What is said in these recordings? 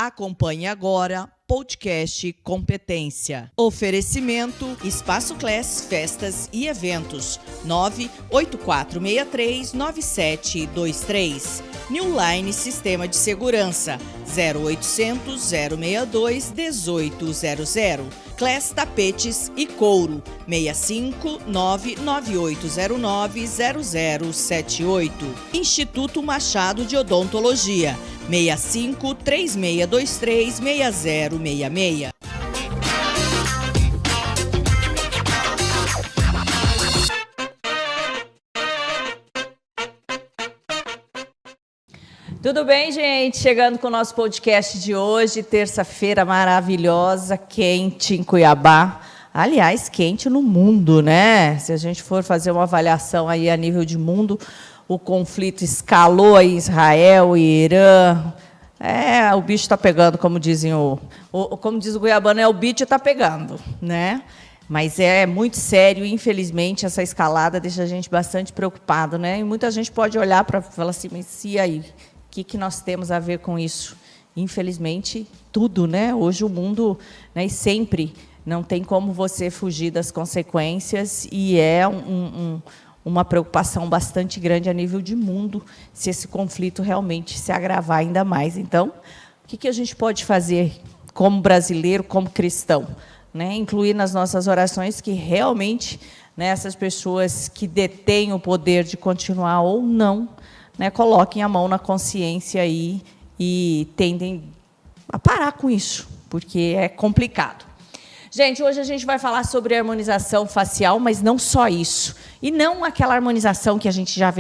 Acompanhe agora podcast Competência. Oferecimento Espaço Class Festas e Eventos 984639723. New Line Sistema de Segurança 0800 062 1800. Class Tapetes e Couro 65998090078. Instituto Machado de Odontologia 6536236066. Tudo bem, gente? Chegando com o nosso podcast de hoje, terça-feira maravilhosa, quente em Cuiabá. Aliás, quente no mundo, né? Se a gente for fazer uma avaliação aí a nível de mundo, o conflito escalou aí Israel e Irã. O bicho está pegando, como dizem como diz o Cuiabano, o bicho está pegando, né? Mas é muito sério, infelizmente, essa escalada deixa a gente bastante preocupado, né? E muita gente pode olhar para falar assim, mas e aí? O que nós temos a ver com isso? Infelizmente, tudo, né? Hoje o mundo, né, e sempre não tem como você fugir das consequências e é uma preocupação bastante grande a nível de mundo se esse conflito realmente se agravar ainda mais. Então, o que a gente pode fazer como brasileiro, como cristão? Né? Incluir nas nossas orações que realmente, né, essas pessoas que detêm o poder de continuar ou não, né, coloquem a mão na consciência aí e tendem a parar com isso, porque é complicado. Gente, hoje a gente vai falar sobre harmonização facial, mas não só isso. E não aquela harmonização que a gente já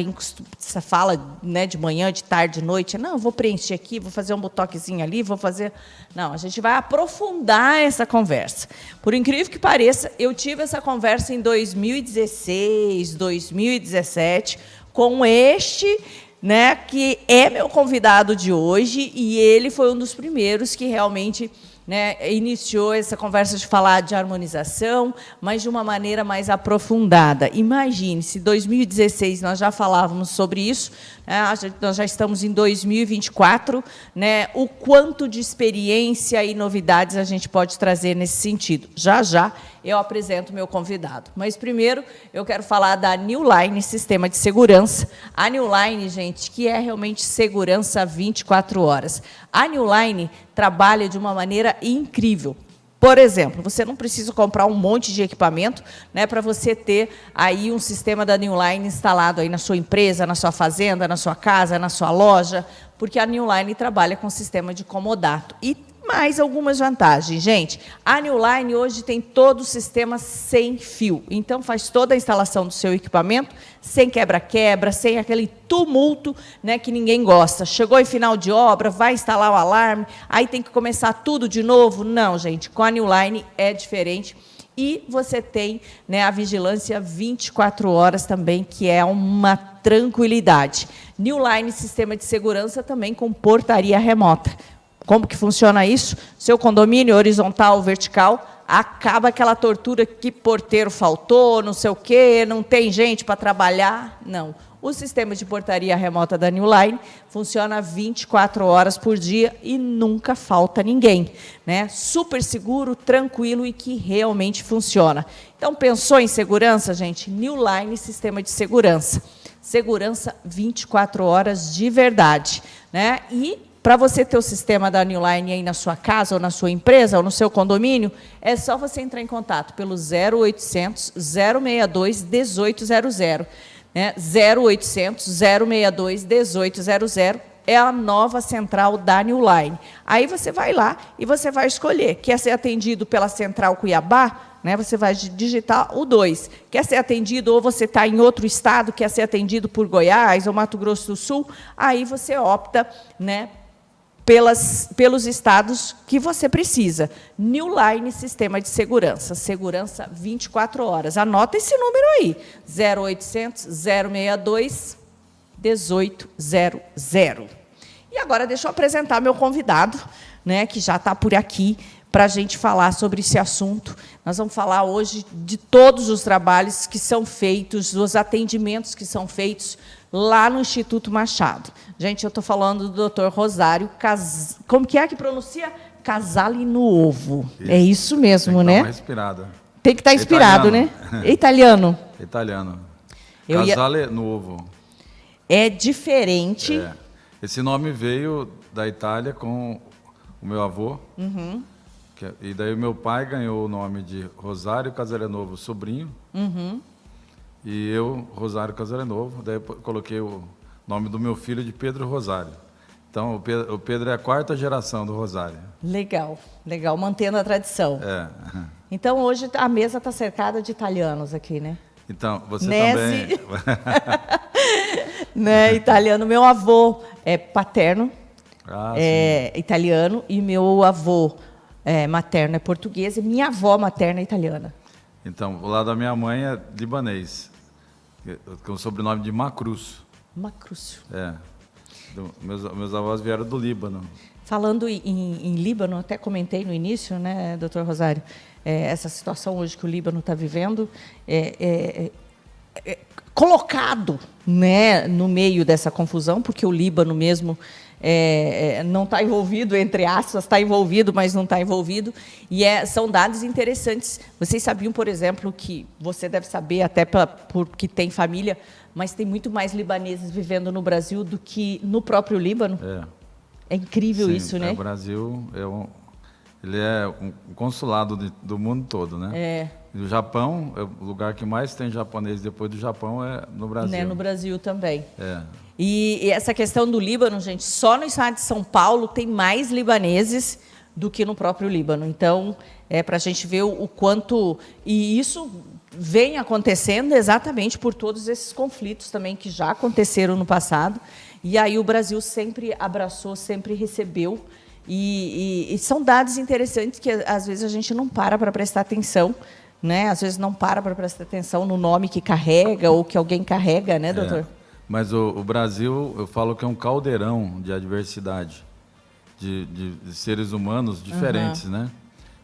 fala, né, de manhã, de tarde, de noite. Não, vou preencher aqui, vou fazer um botoxinho ali, vou fazer... Não, a gente vai aprofundar essa conversa. Por incrível que pareça, eu tive essa conversa em 2016, 2017, com este... né, que é meu convidado de hoje, e ele foi um dos primeiros que realmente, né, iniciou essa conversa de falar de harmonização, mas de uma maneira mais aprofundada. Imagine, se em 2016 nós já falávamos sobre isso, né, nós já estamos em 2024, né, o quanto de experiência e novidades a gente pode trazer nesse sentido. Já, já, eu apresento meu convidado. Mas, primeiro, eu quero falar da New Line Sistema de Segurança. A New Line, gente, que é realmente segurança 24 horas. A New Line trabalha de uma maneira incrível. Por exemplo, você não precisa comprar um monte de equipamento, né, para você ter aí um sistema da New Line instalado aí na sua empresa, na sua fazenda, na sua casa, na sua loja, porque a New Line trabalha com sistema de comodato. E mais algumas vantagens, gente. A New Line hoje tem todo o sistema sem fio. Então, faz toda a instalação do seu equipamento sem quebra-quebra, sem aquele tumulto, né, que ninguém gosta. Chegou em final de obra, vai instalar o alarme, aí tem que começar tudo de novo. Não, gente, com a New Line é diferente. E você tem, né, a vigilância 24 horas também, que é uma tranquilidade. New Line Sistema de Segurança também com portaria remota. Como que funciona isso? Seu condomínio horizontal, vertical, acaba aquela tortura que porteiro faltou, não sei o quê, não tem gente para trabalhar. Não. O sistema de portaria remota da New Line funciona 24 horas por dia e nunca falta ninguém, né? Super seguro, tranquilo e que realmente funciona. Então, pensou em segurança, gente? New Line Sistema de Segurança. Segurança 24 horas de verdade, né? E para você ter o sistema da New Line aí na sua casa, ou na sua empresa, ou no seu condomínio, é só você entrar em contato pelo 0800 062 1800. Né? 0800 062 1800 é a nova central da New Line. Aí você vai lá e você vai escolher. Quer ser atendido pela Central Cuiabá? Né, você vai digitar o 2. Quer ser atendido, ou você está em outro estado, quer ser atendido por Goiás ou Mato Grosso do Sul, aí você opta, né, pelos estados que você precisa. New Line Sistema de Segurança. Segurança 24 horas. Anota esse número aí. 0800 062 1800. E agora deixa eu apresentar meu convidado, né, que já está por aqui, para a gente falar sobre esse assunto. Nós vamos falar hoje de todos os trabalhos que são feitos, dos atendimentos que são feitos lá no Instituto Machado. Gente, eu estou falando do Dr. Rosário como que pronuncia? Casale no ovo. Isso. É isso mesmo, tem que né? Dar uma respirada. Tem que estar inspirado, Italiano. né? Italiano. Italiano. Eu Casale no ovo. É diferente. Esse nome veio da Itália com o meu avô. E daí o meu pai ganhou o nome de Rosário Casarenovo, sobrinho. E eu, Rosário Casarenovo. Daí eu coloquei o nome do meu filho de Pedro Rosário. Então, o Pedro é a 4ª geração do Rosário. Legal, legal, mantendo a tradição. Então, hoje a mesa está cercada de italianos aqui, né? Então, você Nese. também... Né, italiano. Meu avô é paterno, sim. italiano, e meu avô materno é português, e minha avó materna é italiana. Então, o lado da minha mãe é libanês, com o sobrenome de Macruz. Macrúcio. Meus avós vieram do Líbano. Falando em Líbano, até comentei no início, né, doutor Rosário, essa situação hoje que o Líbano está vivendo, colocado, né, no meio dessa confusão, porque o Líbano mesmo não está envolvido, entre aspas, está envolvido, mas não está envolvido, e são dados interessantes. Vocês sabiam, por exemplo, que você deve saber, até porque tem família, mas tem muito mais libaneses vivendo no Brasil do que no próprio Líbano? É incrível. Sim, isso, né? O Brasil ele é um consulado do mundo todo, né? E o Japão, o lugar que mais tem japonês depois do Japão é no Brasil. Né? No Brasil também. E essa questão do Líbano, gente, só no estado de São Paulo tem mais libaneses do que no próprio Líbano. Então, para a gente ver o quanto... E isso vem acontecendo exatamente por todos esses conflitos também que já aconteceram no passado. E aí o Brasil sempre abraçou, sempre recebeu. E são dados interessantes que, às vezes, a gente não para prestar atenção, né? Às vezes não para prestar atenção no nome que carrega ou que alguém carrega, né, doutor? Mas o Brasil, eu falo que é um caldeirão de adversidade, de seres humanos diferentes, né?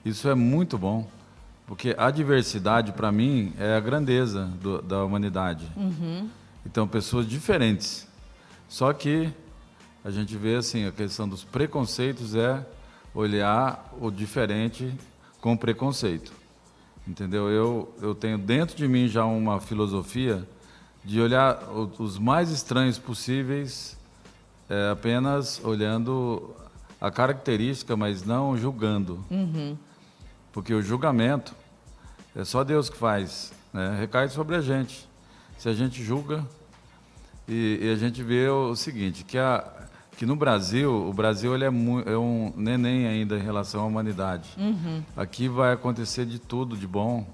Isso é muito bom, porque a diversidade, para mim, é a grandeza da humanidade. Então, pessoas diferentes. Só que a gente vê assim, a questão dos preconceitos é olhar o diferente com preconceito. Entendeu? Eu tenho dentro de mim já uma filosofia de olhar os mais estranhos possíveis, apenas olhando a característica, mas não julgando. Porque o julgamento é só Deus que faz, né? Recai sobre a gente. Se a gente julga, e a gente vê o seguinte, que no Brasil, o Brasil ele é um neném ainda em relação à humanidade. Aqui vai acontecer de tudo de bom,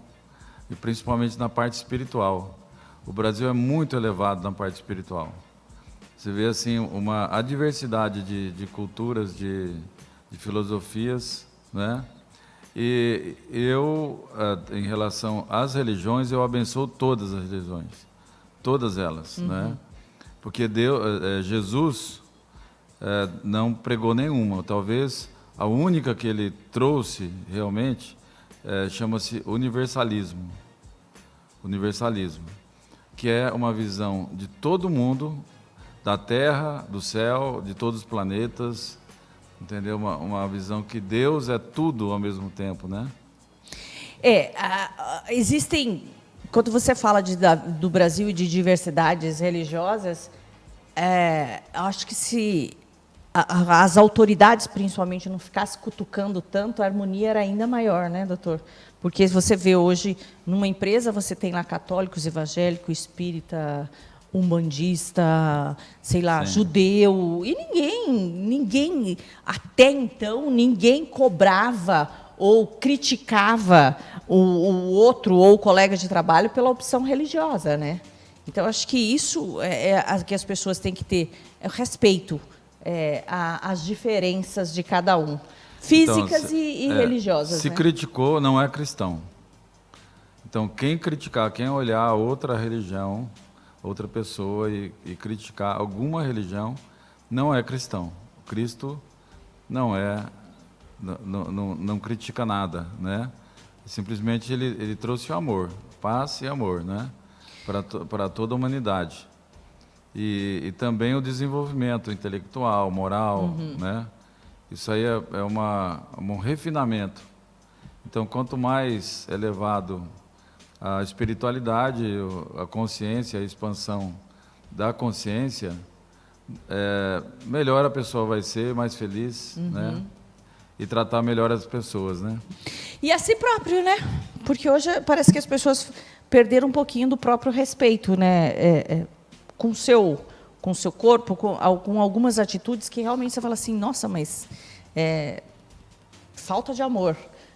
e principalmente na parte espiritual. O Brasil é muito elevado na parte espiritual. Você vê assim a diversidade de culturas, de filosofias, né? E eu, em relação às religiões, eu abençoo todas as religiões, todas elas, né? Porque Jesus não pregou nenhuma. Talvez a única que ele trouxe realmente chama-se universalismo. Universalismo, que é uma visão de todo mundo, da Terra, do céu, de todos os planetas, entendeu? Uma visão que Deus é tudo ao mesmo tempo, né? Existem, quando você fala do Brasil e de diversidades religiosas, acho que se as autoridades, principalmente, não ficassem cutucando tanto, a harmonia era ainda maior, né, doutor? Porque você vê hoje, numa empresa, você tem lá católicos, evangélicos, espírita, umbandista, sei lá, Sim. Judeu, e ninguém, até então, ninguém cobrava ou criticava o outro ou o colega de trabalho pela opção religiosa, né? Então, acho que isso que as pessoas têm que ter respeito às diferenças de cada um, físicas então, e religiosas. Se né? criticou, não é cristão. Então, quem criticar, quem olhar outra religião, outra pessoa e criticar alguma religião, não é cristão. Cristo não critica nada, né? Simplesmente ele trouxe o amor, paz e amor, né? Para toda a humanidade. E também o desenvolvimento intelectual, moral, né? Isso aí é um refinamento. Então, quanto mais elevado a espiritualidade, a consciência, a expansão da consciência, melhor a pessoa vai ser, mais feliz, né? E tratar melhor as pessoas, né? E a si próprio, né? Porque hoje parece que as pessoas perderam um pouquinho do próprio respeito, né? Com o seu corpo, com algumas atitudes que realmente você fala assim, nossa, mas falta de amor,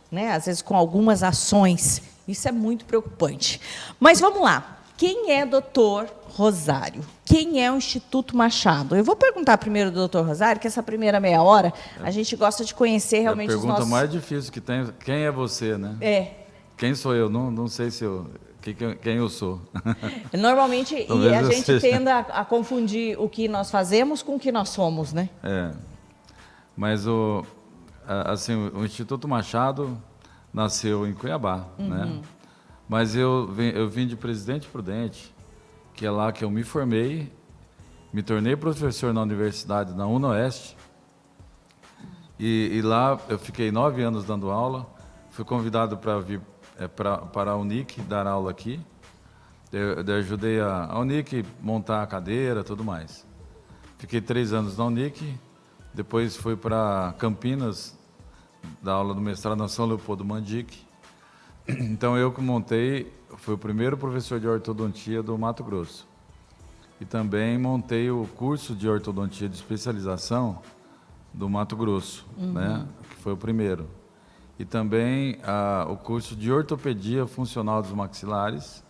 né? Às vezes com algumas ações. Isso é muito preocupante. Mas vamos lá. Quem é Dr. Rosário? Quem é o Instituto Machado? Eu vou perguntar primeiro do Dr. Rosário, que essa primeira meia hora a gente gosta de conhecer realmente os nossos... A pergunta mais difícil que tem, quem é você, né? Quem sou eu? Não sei se quem eu sou. Normalmente a gente tende a confundir o que nós fazemos com o que nós somos, né? Mas o Instituto Machado nasceu em Cuiabá, né? Mas eu vim de Presidente Prudente, que é lá que eu me formei, me tornei professor na universidade, na UNOeste, e lá eu fiquei 9 anos dando aula, fui convidado para vir para a Unic dar aula aqui, eu ajudei a Unic montar a cadeira, tudo mais. Fiquei 3 anos na Unic, depois fui para Campinas, dar aula do mestrado na São Leopoldo Mandic. Então, eu que montei, fui o primeiro professor de ortodontia do Mato Grosso. E também montei o curso de ortodontia de especialização do Mato Grosso, né? Que foi o primeiro. E também o curso de ortopedia funcional dos maxilares,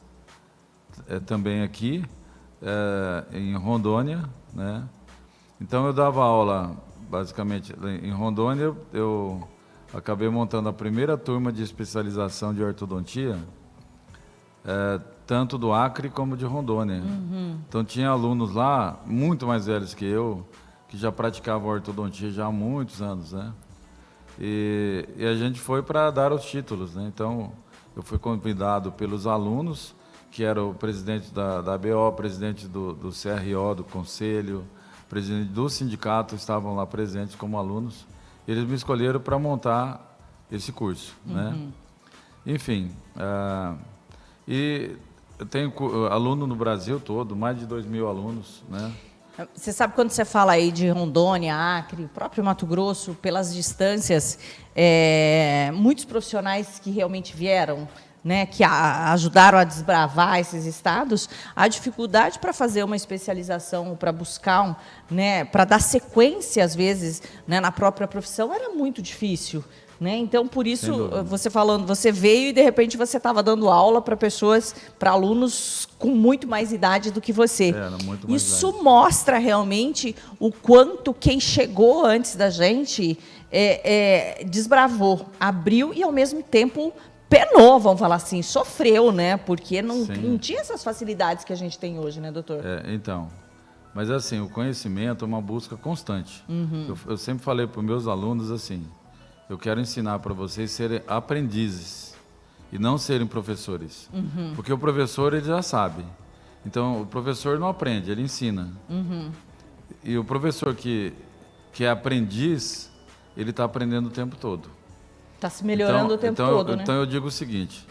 também aqui, em Rondônia, né? Então, eu dava aula, basicamente, em Rondônia, eu acabei montando a primeira turma de especialização de ortodontia, tanto do Acre como de Rondônia. Então, tinha alunos lá, muito mais velhos que eu, que já praticavam ortodontia já há muitos anos, né? E a gente foi para dar os títulos, né? Então, eu fui convidado pelos alunos, que era o presidente da ABO, presidente do CRO, do Conselho, presidente do sindicato, estavam lá presentes como alunos. Eles me escolheram para montar esse curso, né? Enfim, e eu tenho aluno no Brasil todo, mais de 2.000 alunos, né? Você sabe, quando você fala aí de Rondônia, Acre, o próprio Mato Grosso, pelas distâncias, muitos profissionais que realmente vieram, né, que ajudaram a desbravar esses estados, a dificuldade para fazer uma especialização, para buscar, né, para dar sequência, às vezes, né, na própria profissão, era muito difícil. Né? Então, por isso, você veio e, de repente, você estava dando aula para pessoas, para alunos com muito mais idade do que você. Muito mais isso idade. Mostra realmente o quanto quem chegou antes da gente desbravou, abriu e, ao mesmo tempo, penou, vamos falar assim, sofreu, né? Porque não tinha essas facilidades que a gente tem hoje, né, doutor? Então, mas assim, o conhecimento é uma busca constante. Eu sempre falei para os meus alunos assim, eu quero ensinar para vocês serem aprendizes e não serem professores. Porque o professor, ele já sabe. Então, o professor não aprende, ele ensina. E o professor que é aprendiz, ele está aprendendo o tempo todo. Está se melhorando o tempo todo, né? Então, eu digo o seguinte,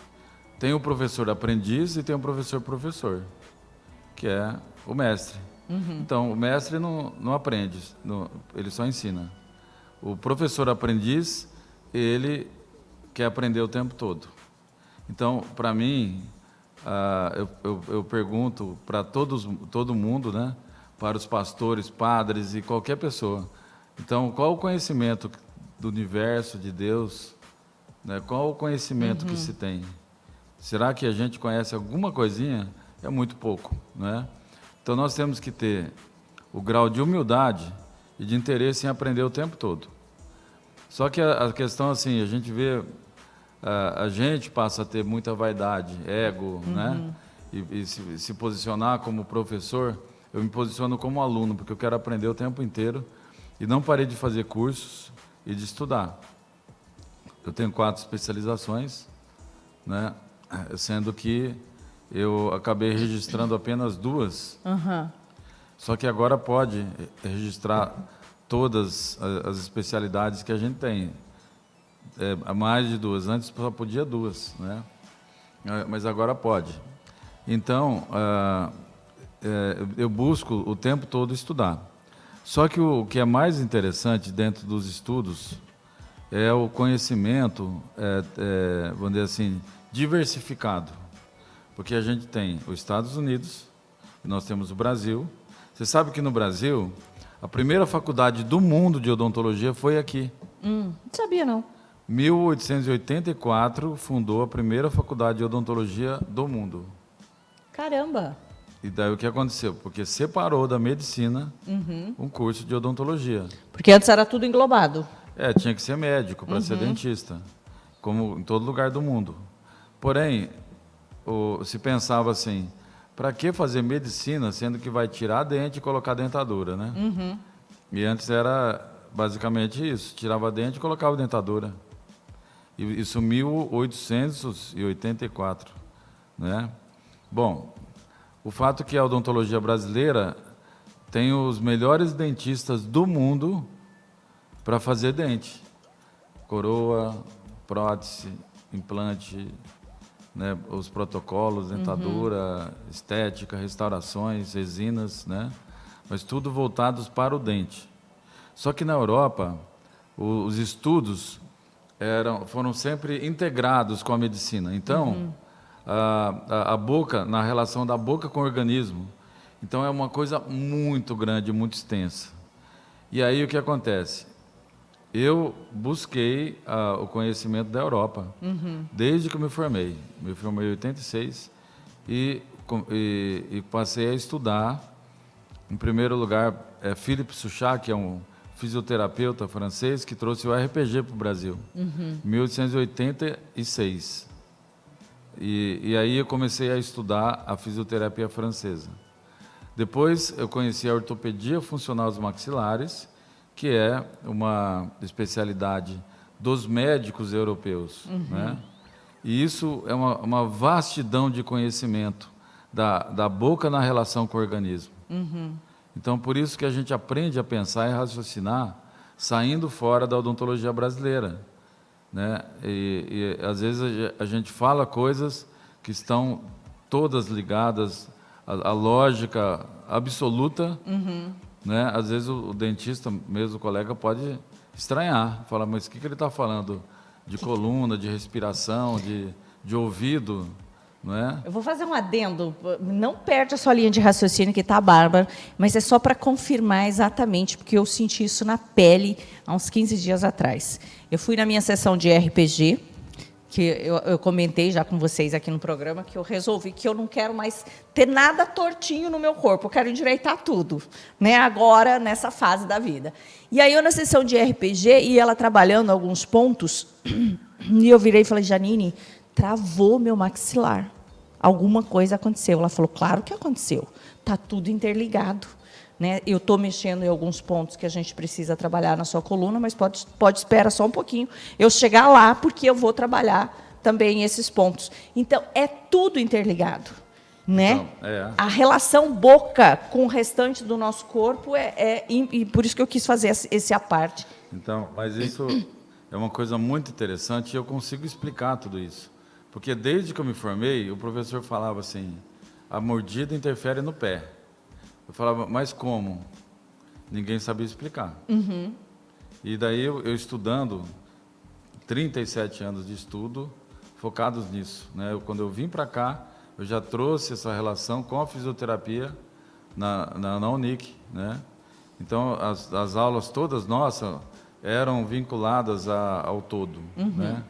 tem o professor aprendiz e tem o professor, que é o mestre. Então, o mestre não aprende, ele só ensina. O professor aprendiz, ele quer aprender o tempo todo. Então, para mim, eu pergunto para todo mundo, né? Para os pastores, padres e qualquer pessoa. Então, qual o conhecimento do universo, de Deus? Né? Qual o conhecimento que se tem? Será que a gente conhece alguma coisinha? É muito pouco, né? Então, nós temos que ter o grau de humildade e de interesse em aprender o tempo todo. Só que a questão, assim, a gente vê, a gente passa a ter muita vaidade, ego, né? E se posicionar como professor, eu me posiciono como aluno, porque eu quero aprender o tempo inteiro e não parei de fazer cursos e de estudar. Eu tenho 4 especializações, né? Sendo que eu acabei registrando apenas 2. Só que agora pode registrar todas as especialidades que a gente tem. Mais de 2. Antes só podia 2, né? Mas agora pode. Então, eu busco o tempo todo estudar. Só que o que é mais interessante dentro dos estudos é o conhecimento, vamos dizer assim, diversificado. Porque a gente tem os Estados Unidos, nós temos o Brasil. Você sabe que no Brasil, a primeira faculdade do mundo de odontologia foi aqui. Não sabia, não. 1884 fundou a primeira faculdade de odontologia do mundo. Caramba! E daí o que aconteceu? Porque separou da medicina um curso de odontologia. Porque antes era tudo englobado. Tinha que ser médico para ser dentista, como em todo lugar do mundo. Porém, se pensava assim, para que fazer medicina, sendo que vai tirar dente e colocar dentadura, né? E antes era basicamente isso, tirava dente e colocava dentadura. Isso em 1884, né? Bom, o fato é que a odontologia brasileira tem os melhores dentistas do mundo para fazer dente. Coroa, prótese, implante, né, os protocolos, dentadura, estética, restaurações, resinas, né? Mas tudo voltados para o dente. Só que na Europa, os estudos foram sempre integrados com a medicina. Então, a boca, na relação da boca com o organismo, então é uma coisa muito grande, muito extensa. E aí o que acontece? Eu busquei o conhecimento da Europa, desde que eu me formei. Me formei em 86 e passei a estudar. Em primeiro lugar, Philippe Souchat, que é um fisioterapeuta francês, que trouxe o RPG para o Brasil, em 1886. E aí eu comecei a estudar a fisioterapia francesa. Depois eu conheci a ortopedia funcional dos maxilares, que é uma especialidade dos médicos europeus, né? E isso é uma vastidão de conhecimento da boca na relação com o organismo. Então, por isso que a gente aprende a pensar e raciocinar saindo fora da odontologia brasileira, né? E às vezes a gente fala coisas que estão todas ligadas à lógica absoluta, né? Às vezes o dentista, mesmo o colega, pode estranhar, falar, mas o que ele está falando? De coluna, de respiração, de ouvido, não é? Eu vou fazer um adendo, não perde a sua linha de raciocínio, que está bárbaro, mas é só para confirmar exatamente, porque eu senti isso na pele há uns 15 dias atrás. Eu fui na minha sessão de RPG, que eu comentei já com vocês aqui no programa, que eu resolvi que eu não quero mais ter nada tortinho no meu corpo, eu quero endireitar tudo, né? Agora, nessa fase da vida. E aí, eu na sessão de RPG, e ela trabalhando alguns pontos, e eu virei e falei, Janine, travou meu maxilar. Alguma coisa aconteceu. Ela falou, claro que aconteceu, está tudo interligado. Né? Eu estou mexendo em alguns pontos que a gente precisa trabalhar na sua coluna, mas pode esperar só um pouquinho eu chegar lá, porque eu vou trabalhar também esses pontos. Então, é tudo interligado. Né? Então, A relação boca com o restante do nosso corpo e por isso que eu quis fazer esse à parte. Então, mas isso é uma coisa muito interessante e eu consigo explicar tudo isso. Porque desde que eu me formei, o professor falava assim, a mordida interfere no pé. Eu falava, mas como? Ninguém sabia explicar. E daí eu estudando, 37 anos de estudo, focados nisso. Né? Quando eu vim para cá, eu já trouxe essa relação com a fisioterapia na Unic. Né? Então, as aulas todas nossas eram vinculadas ao todo. Né?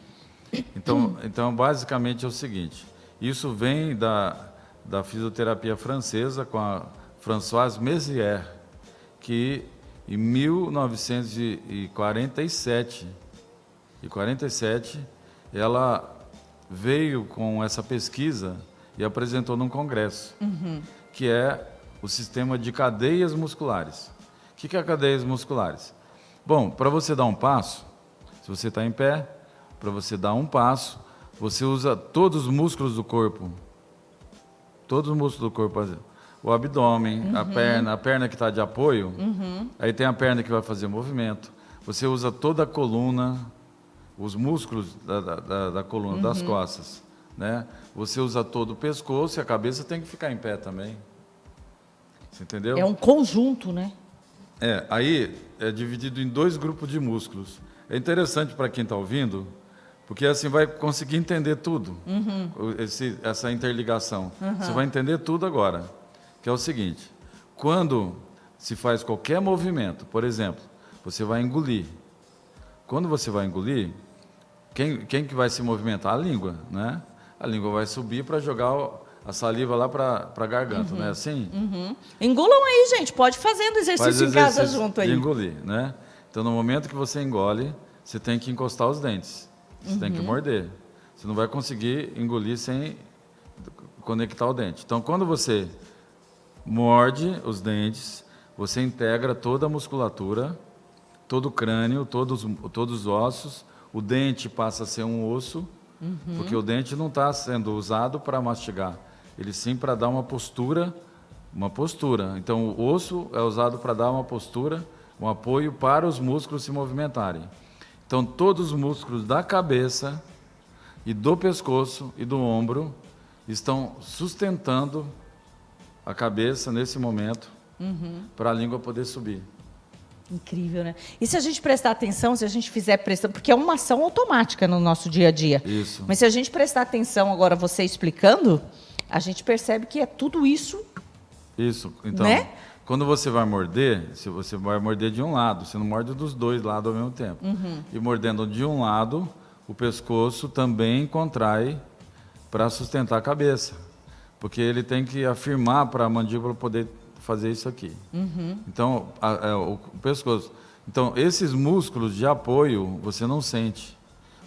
Então, basicamente é o seguinte, isso vem da fisioterapia francesa com a Françoise Mézières, que em 1947, ela veio com essa pesquisa e apresentou num congresso, que é o sistema de cadeias musculares. O que é cadeias musculares? Bom, para você dar um passo, se você está em pé, para você dar um passo, você usa todos os músculos do corpo. Todos os músculos do corpo. o abdômen, a perna que está de apoio, aí tem a perna que vai fazer movimento. Você usa toda a coluna, os músculos da coluna, das costas, né? Você usa todo o pescoço e a cabeça tem que ficar em pé também. Você entendeu? É um conjunto, né? Aí é dividido em 2 grupos de músculos. É interessante para quem está ouvindo, porque assim vai conseguir entender tudo, essa interligação. Você vai entender tudo agora, que é o seguinte, quando se faz qualquer movimento, por exemplo, você vai engolir. Quando você vai engolir, quem que vai se movimentar? A língua, né? A língua vai subir para jogar a saliva lá para a garganta, não é assim? Engulam aí, gente. Pode fazendo exercício em casa junto aí. De engolir, né? Então, no momento que você engole, você tem que encostar os dentes. Você tem que morder. Você não vai conseguir engolir sem conectar o dente. Então, quando você morde os dentes, você integra toda a musculatura, todo o crânio, todos os ossos. O dente passa a ser um osso, porque o dente não está sendo usado para mastigar. Ele sim para dar uma postura. Então, o osso é usado para dar uma postura, um apoio para os músculos se movimentarem. Então, todos os músculos da cabeça e do pescoço e do ombro estão sustentando a cabeça nesse momento para a língua poder subir. Incrível, né? E se a gente prestar atenção, se a gente fizer pressão, porque é uma ação automática no nosso dia a dia. Isso. Mas se a gente prestar atenção agora, você explicando, a gente percebe que é tudo isso. Isso. Então, né? Quando você vai morder, se você vai morder de um lado, você não morde dos 2 lados ao mesmo tempo. E mordendo de um lado, o pescoço também contrai para sustentar a cabeça. Porque ele tem que afirmar para a mandíbula poder fazer isso aqui. Então, o pescoço. Então, esses músculos de apoio, você não sente,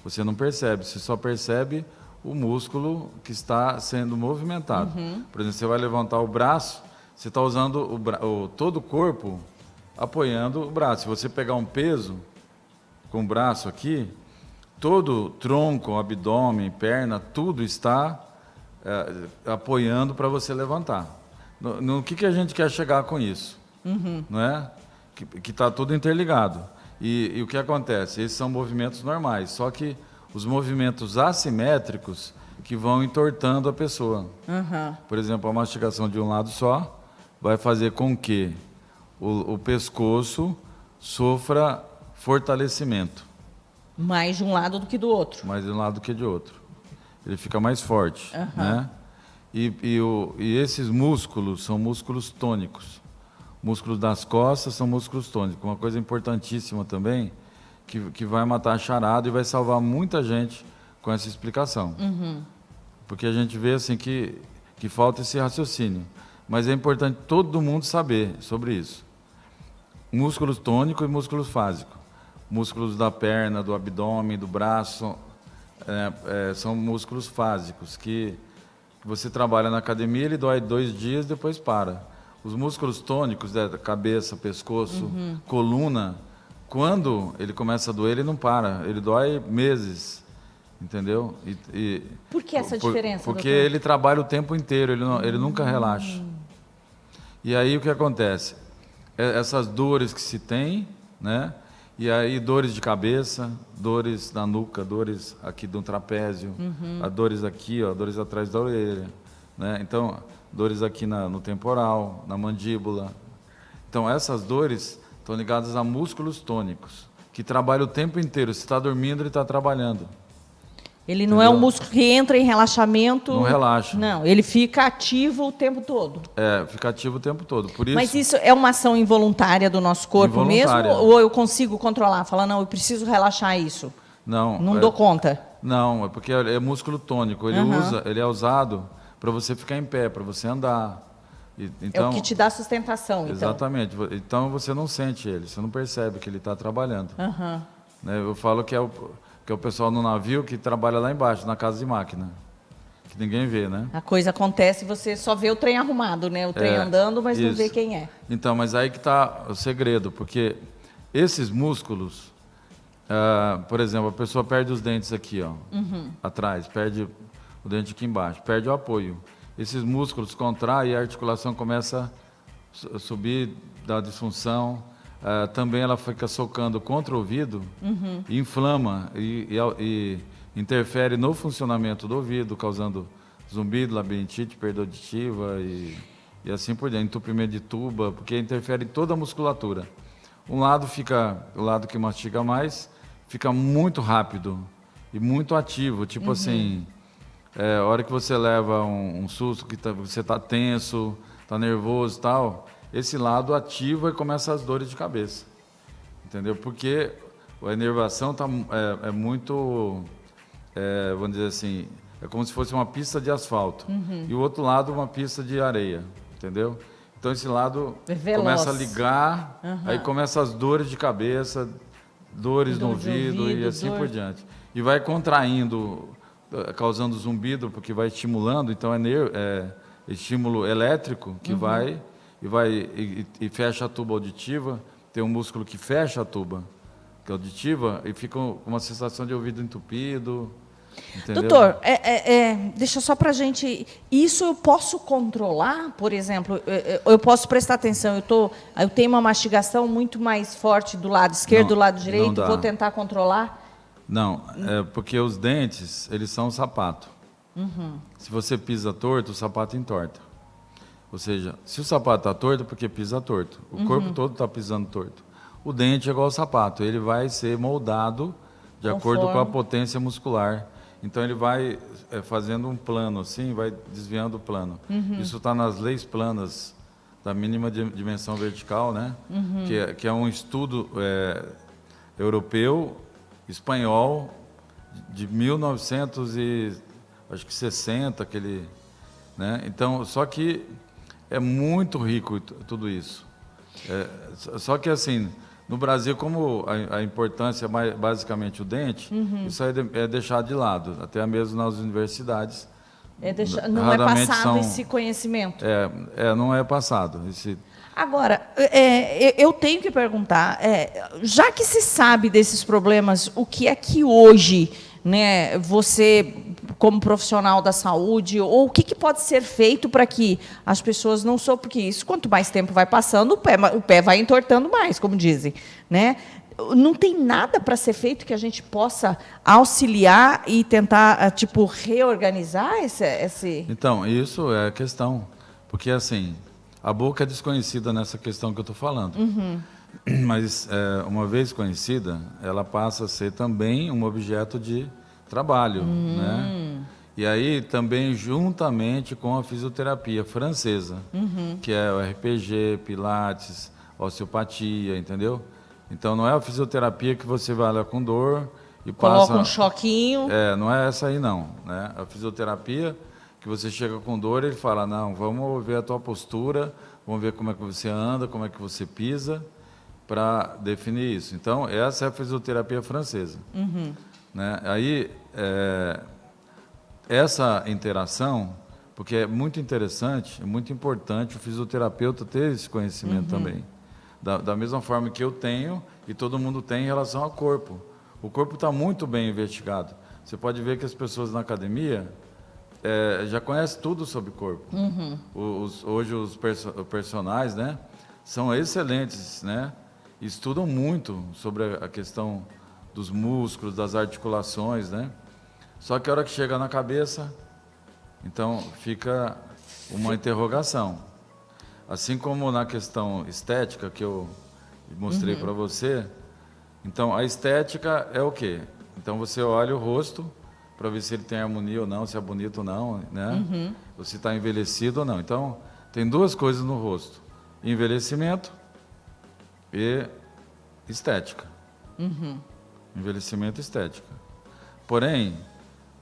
você não percebe, você só percebe o músculo que está sendo movimentado. Por exemplo, você vai levantar o braço, você está usando todo o corpo apoiando o braço. Se você pegar um peso com o braço aqui, todo o tronco, abdômen, perna, tudo está apoiando para você levantar. No que a gente quer chegar com isso? Não é? Que está tudo interligado. E o que acontece? Esses são movimentos normais, só que os movimentos assimétricos que vão entortando a pessoa. Por exemplo, a mastigação de um lado só vai fazer com que o pescoço sofra fortalecimento. Mais de um lado do que do outro. Mais de um lado do que de outro. Ele fica mais forte, né? E esses músculos são músculos tônicos. Músculos das costas são músculos tônicos. Uma coisa importantíssima também, que vai matar a charada e vai salvar muita gente com essa explicação. Porque a gente vê assim que falta esse raciocínio. Mas é importante todo mundo saber sobre isso. Músculos tônicos e músculos fásicos. Músculos da perna, do abdômen, do braço, são músculos fásicos que você trabalha na academia, ele dói 2 dias, depois para. Os músculos tônicos da cabeça, pescoço, coluna, quando ele começa a doer, ele não para, ele dói meses, entendeu? Por que essa diferença, Porque doutor? ele trabalha o tempo inteiro, ele nunca relaxa. E aí o que acontece? Essas dores que se tem, né? E aí dores de cabeça, dores na nuca, dores aqui do trapézio, dores aqui, dores atrás da orelha, né? Então, dores aqui no temporal, na mandíbula. Então, essas dores estão ligadas a músculos tônicos, que trabalham o tempo inteiro. Se está dormindo, ele está trabalhando. Ele não é um músculo que entra em relaxamento. Não relaxa. Não, ele fica ativo o tempo todo. Fica ativo o tempo todo. Por isso, Mas isso é uma ação involuntária do nosso corpo mesmo? Ou eu consigo controlar? Falar, não, eu preciso relaxar isso. Não dou conta. Não, é porque é músculo tônico. Ele é usado para você ficar em pé, para você andar. Então, é o que te dá sustentação, então. Exatamente. Então você não sente ele, você não percebe que ele está trabalhando. Né? Eu falo que é o pessoal no navio que trabalha lá embaixo, na casa de máquina. Que ninguém vê, né? A coisa acontece, você só vê o trem arrumado, né? O trem andando, mas não vê quem é. Então, mas aí que está o segredo, porque esses músculos, por exemplo, a pessoa perde os dentes aqui, atrás, perde o dente aqui embaixo, perde o apoio. esses músculos contraem e a articulação começa a subir, dá disfunção. Também ela fica socando contra o ouvido, e inflama e interfere no funcionamento do ouvido, causando zumbido, labirintite, perda auditiva e assim por diante, entupimento de tuba, porque interfere em toda a musculatura. O lado que mastiga mais, fica muito rápido e muito ativo, tipo assim, a hora que você leva um susto, que você está tenso, está nervoso e tal, esse lado ativa e começa as dores de cabeça, entendeu? Porque a inervação é muito, vamos dizer assim, é como se fosse uma pista de asfalto, e o outro lado uma pista de areia, entendeu? Então esse lado começa a ligar, aí começa as dores de cabeça, dores no ouvido e assim por diante. E vai contraindo, causando zumbido, porque vai estimulando, então é estímulo elétrico que vai e fecha a tuba auditiva. Tem um músculo que fecha a tuba que é auditiva e fica com uma sensação de ouvido entupido. Entendeu? Doutor, deixa só para a gente... Isso eu posso controlar, por exemplo? Eu posso prestar atenção, eu tenho uma mastigação muito mais forte do lado esquerdo, do lado direito, vou tentar controlar? Não, porque os dentes, eles são um sapato. Se você pisa torto, o sapato entorta. Ou seja, se o sapato está torto, é porque pisa torto. O corpo todo está pisando torto. O dente é igual ao sapato, ele vai ser moldado de acordo com a potência muscular. Então ele vai fazendo um plano assim, vai desviando o plano. Isso está nas leis planas da mínima dimensão vertical, né? Que é um estudo europeu, espanhol, de 1960, aquele, né? Então, só que é muito rico tudo isso. Só que assim, no Brasil, como a importância é basicamente o dente, isso aí é deixado de lado, até mesmo nas universidades. Não é passado esse conhecimento? Não é passado. Agora, eu tenho que perguntar, já que se sabe desses problemas, o que é que hoje, né, você, como profissional da saúde, ou o que pode ser feito para que as pessoas não sofram, porque isso, quanto mais tempo vai passando, o pé vai entortando mais, como dizem, né? Não tem nada para ser feito que a gente possa auxiliar e tentar, tipo, reorganizar esse... Então, isso é a questão, porque, assim, a boca é desconhecida nessa questão que eu estou falando, mas, uma vez conhecida, ela passa a ser também um objeto de trabalho, né? E aí também juntamente com a fisioterapia francesa, que é o RPG, Pilates, osteopatia, entendeu? Então não é a fisioterapia que você vai lá com dor e coloca um choquinho. Não é essa aí não, né? A fisioterapia que você chega com dor, ele fala, não, vamos ver a tua postura, vamos ver como é que você anda, como é que você pisa, para definir isso. Então essa é a fisioterapia francesa, né? Aí essa interação, porque é muito interessante, é muito importante o fisioterapeuta ter esse conhecimento também. Da mesma forma que eu tenho e todo mundo tem em relação ao corpo. O corpo está muito bem investigado. Você pode ver que as pessoas na academia já conhecem tudo sobre o corpo. Hoje os personagens, né, são excelentes, né? Estudam muito sobre a questão dos músculos, das articulações, né? Só que a hora que chega na cabeça, então fica uma interrogação. Assim como na questão estética que eu mostrei para você, então a estética é o quê? Então você olha o rosto para ver se ele tem harmonia ou não, se é bonito ou não, né? Ou se está envelhecido ou não. Então tem duas coisas no rosto: envelhecimento e estética. Envelhecimento e estética. Porém,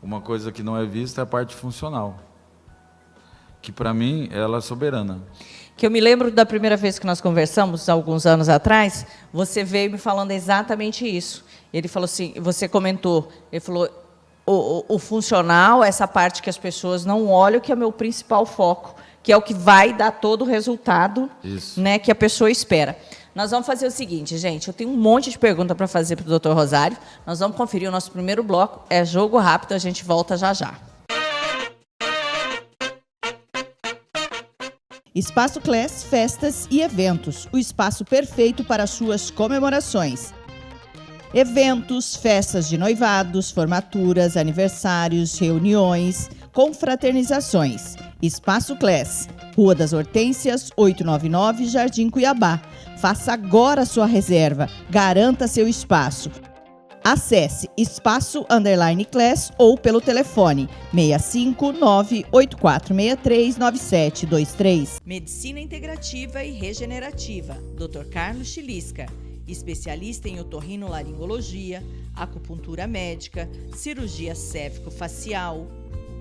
uma coisa que não é vista é a parte funcional, que para mim ela é soberana. Que eu me lembro da primeira vez que nós conversamos, alguns anos atrás, você veio me falando exatamente isso. Ele falou assim, você comentou, ele falou, o funcional, essa parte que as pessoas não olham, que é o meu principal foco, que é o que vai dar todo o resultado, né, que a pessoa espera. Nós vamos fazer o seguinte, gente, eu tenho um monte de pergunta para fazer para o Dr. Rosário, nós vamos conferir o nosso primeiro bloco, é jogo rápido, a gente volta já já. Espaço Class, festas e eventos, o espaço perfeito para suas comemorações. Eventos, festas de noivados, formaturas, aniversários, reuniões, confraternizações. Espaço Class, Rua das Hortênsias, 899, Jardim Cuiabá. Faça agora sua reserva, garanta seu espaço. Acesse espaço_class ou pelo telefone 659-8463-9723. Medicina Integrativa e Regenerativa, Dr. Carlos Chilisca. Especialista em otorrinolaringologia, acupuntura médica, cirurgia cérvico-facial,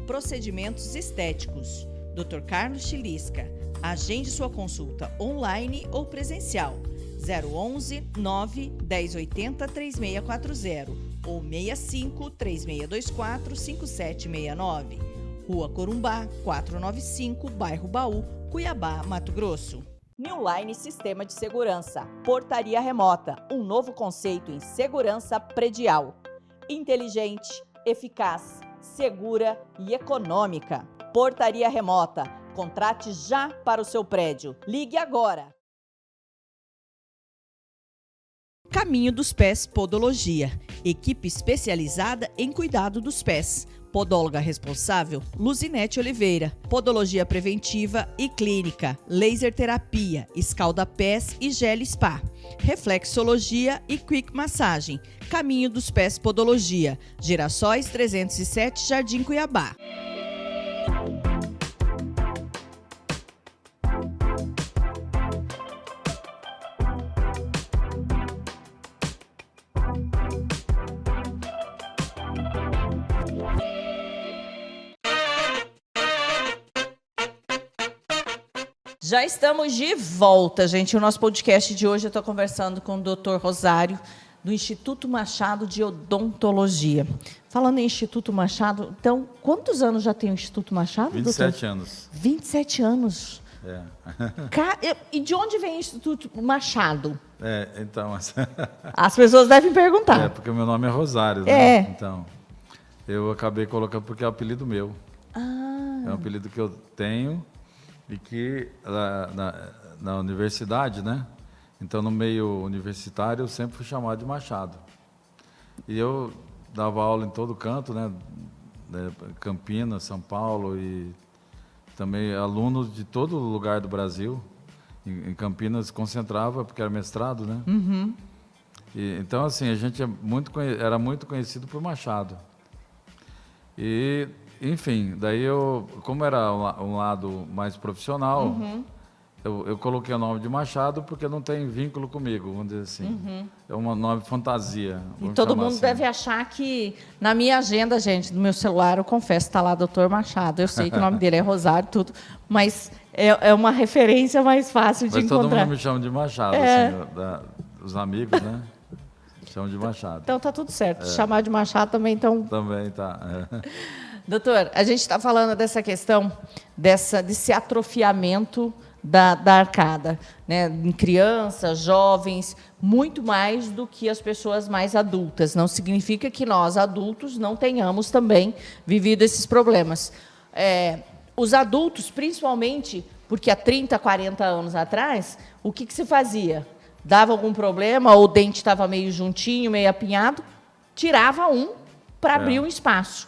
procedimentos estéticos. Dr. Carlos Chilisca. Agende sua consulta online ou presencial. 011 9 1080 3640 ou 65 3624 5769. Rua Corumbá, 495, Bairro Baú, Cuiabá, Mato Grosso. New Line Sistema de Segurança. Portaria remota. Um novo conceito em segurança predial. Inteligente, eficaz, segura e econômica. Portaria remota. Contrate já para o seu prédio. Ligue agora. Caminho dos Pés Podologia. Equipe especializada em cuidado dos pés. Podóloga responsável, Luzinete Oliveira. Podologia preventiva e clínica. Laser terapia, escalda-pés e gel spa. Reflexologia e quick massagem. Caminho dos Pés Podologia. Girassóis 307, Jardim Cuiabá. Já estamos de volta, gente. O nosso podcast de hoje eu estou conversando com o Dr. Rosário, do Instituto Machado de Odontologia. Falando em Instituto Machado, então, quantos anos já tem o Instituto Machado, 27 doutor? anos. 27 anos. É. E de onde vem o Instituto Machado? Então... As pessoas devem perguntar. porque o meu nome é Rosário, né? É. Então, eu acabei colocando porque é o apelido meu. É um apelido que eu tenho e que na universidade, né? Então, no meio universitário, eu sempre fui chamado de Machado. E eu dava aula em todo canto, né? Campinas, São Paulo e também alunos de todo lugar do Brasil. Em Campinas concentrava, porque era mestrado, né? Uhum. Então, assim, a gente era muito conhecido por Machado. E, enfim, daí como era um lado mais profissional, eu coloquei o nome de Machado porque não tem vínculo comigo, vamos dizer assim. É um nome fantasia. E todo mundo assim. deve achar que, na minha agenda, gente, no meu celular, eu confesso, está lá Dr. Machado. Eu sei que o nome dele é Rosário, tudo, mas é uma referência mais fácil de encontrar. Todo mundo me chama de Machado, assim, os amigos, né? Chamam de Machado. Então tá tudo certo. Chamar de Machado também, então... Também tá. Doutor, a gente está falando dessa questão, desse atrofiamento da arcada, né? Em crianças, jovens, muito mais do que as pessoas mais adultas. Não significa que nós, adultos, não tenhamos também vivido esses problemas. Os adultos, principalmente, porque há 30, 40 anos atrás, o que se fazia? Dava algum problema, ou o dente estava meio juntinho, meio apinhado, tirava um para abrir um espaço.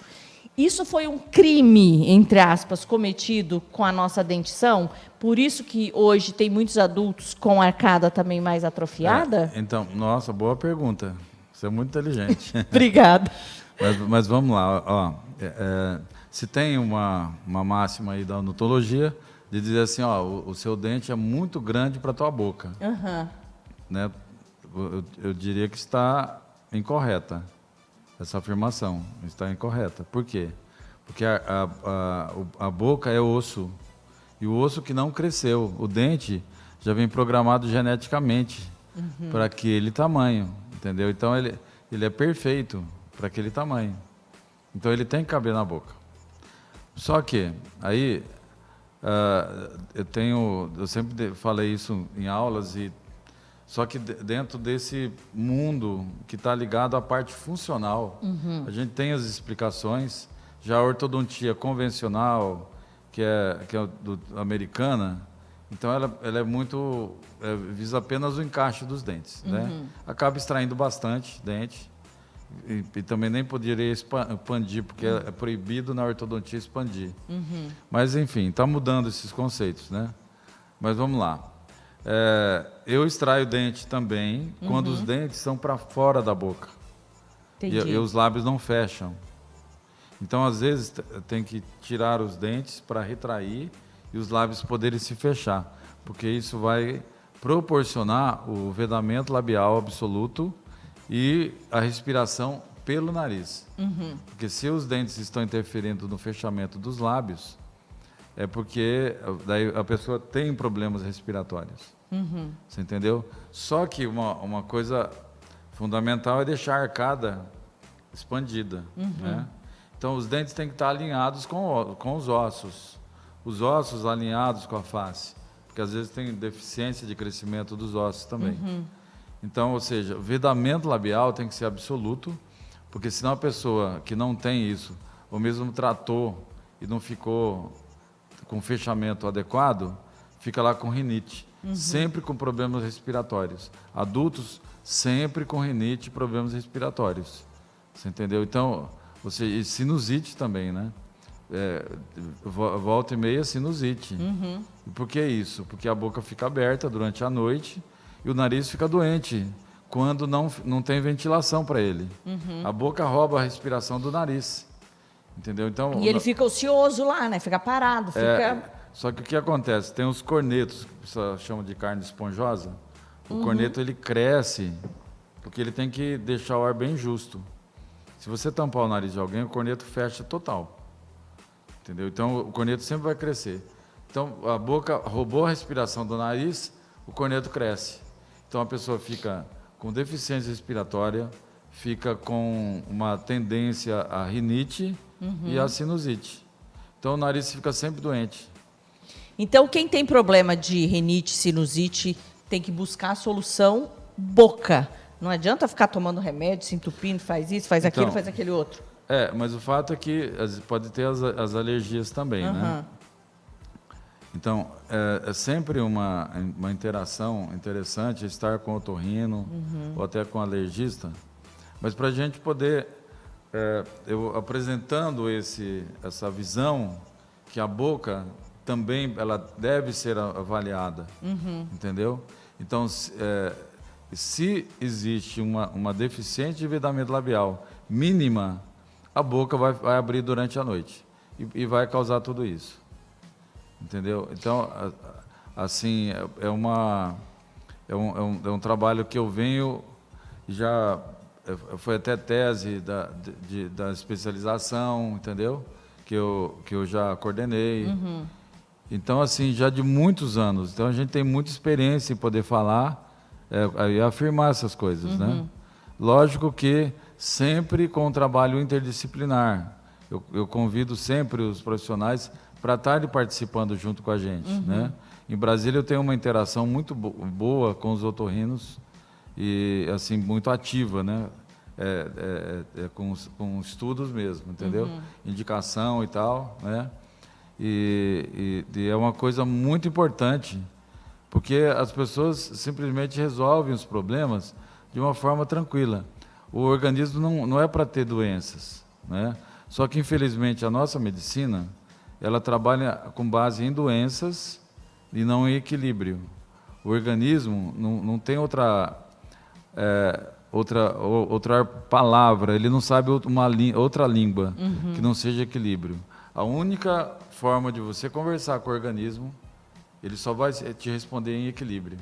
Isso foi um crime, entre aspas, cometido com a nossa dentição? Por isso que hoje tem muitos adultos com a arcada também mais atrofiada? Então, nossa, boa pergunta. Você é muito inteligente. Obrigada. Mas vamos lá. Ó, se tem uma máxima aí da odontologia de dizer assim, ó, o seu dente é muito grande para a tua boca. Né? Eu diria que está incorreta. Essa afirmação está incorreta. Por quê? Porque a boca é osso. E o osso que não cresceu. O dente já vem programado geneticamente para aquele tamanho. Entendeu? Então, ele é perfeito para aquele tamanho. Então, ele tem que caber na boca. Só que, aí, eu sempre falei isso em aulas só que dentro desse mundo que está ligado à parte funcional, a gente tem as explicações. Já a ortodontia convencional, que é americana, Então, ela é muito... visa apenas o encaixe dos dentes, né? Acaba extraindo bastante dente e também nem poderia expandir, porque é proibido na ortodontia expandir. Mas, enfim, está mudando esses conceitos, né? Mas vamos lá. Eu extraio dente também quando os dentes são para fora da boca. E os lábios não fecham. Então, às vezes, tem que tirar os dentes para retrair e os lábios poderem se fechar, porque isso vai proporcionar o vedamento labial absoluto e a respiração pelo nariz. Porque se os dentes estão interferindo no fechamento dos lábios, é porque daí a pessoa tem problemas respiratórios. Você entendeu? Só que uma coisa fundamental é deixar a arcada expandida, né? Então, os dentes têm que estar alinhados com os ossos. Os ossos alinhados com a face. Porque, às vezes, tem deficiência de crescimento dos ossos também. Então, ou seja, o vedamento labial tem que ser absoluto, porque senão a pessoa que não tem isso, ou mesmo tratou e não ficou com fechamento adequado, fica lá com rinite. Sempre com problemas respiratórios. Adultos, sempre com rinite e problemas respiratórios. Você entendeu? Então, e sinusite também, né? Volta e meia sinusite. E por que isso? Porque a boca fica aberta durante a noite e o nariz fica doente quando não tem ventilação para ele. A boca rouba a respiração do nariz. Entendeu? Então, e ele fica ocioso lá, né? Fica parado. Só que o que acontece? Tem os cornetos, que o pessoal chama de carne esponjosa. O corneto ele cresce porque ele tem que deixar o ar bem justo. Se você tampar o nariz de alguém, o corneto fecha total. Entendeu? Então, o corneto sempre vai crescer. Então, a boca roubou a respiração do nariz, o corneto cresce. Então, a pessoa fica com deficiência respiratória, fica com uma tendência à rinite e à sinusite. Então, o nariz fica sempre doente. Então, quem tem problema de rinite, sinusite, tem que buscar a solução boca. Não adianta ficar tomando remédio, se entupindo, faz isso, faz aquilo, faz aquele outro. Mas o fato é que pode ter as alergias também, né? Então, é sempre uma interação interessante estar com o otorrino ou até com o alergista. Mas para a gente poder, eu apresentando essa visão que a boca também ela deve ser avaliada, entendeu? Então, se existe uma deficiência de vedamento labial mínima, a boca vai abrir durante a noite e vai causar tudo isso. Entendeu? Então, assim, é um trabalho que eu venho, já foi até tese da especialização, entendeu? Que eu já coordenei. Então, assim, já de muitos anos. Então, a gente tem muita experiência em poder falar e afirmar essas coisas, né? Lógico que sempre com um trabalho interdisciplinar. Eu convido sempre os profissionais para estarem participando junto com a gente, né? Em Brasília eu tenho uma interação muito boa com os otorrinos e assim muito ativa, né? Com estudos mesmo, entendeu? Indicação e tal, né? E é uma coisa muito importante, porque as pessoas simplesmente resolvem os problemas de uma forma tranquila. O organismo não é para ter doenças, né? Só que, infelizmente, a nossa medicina, ela trabalha com base em doenças e não em equilíbrio. O organismo não tem outra palavra, ele não sabe outra língua que não seja equilíbrio. A única forma de você conversar com o organismo, ele só vai te responder em equilíbrio.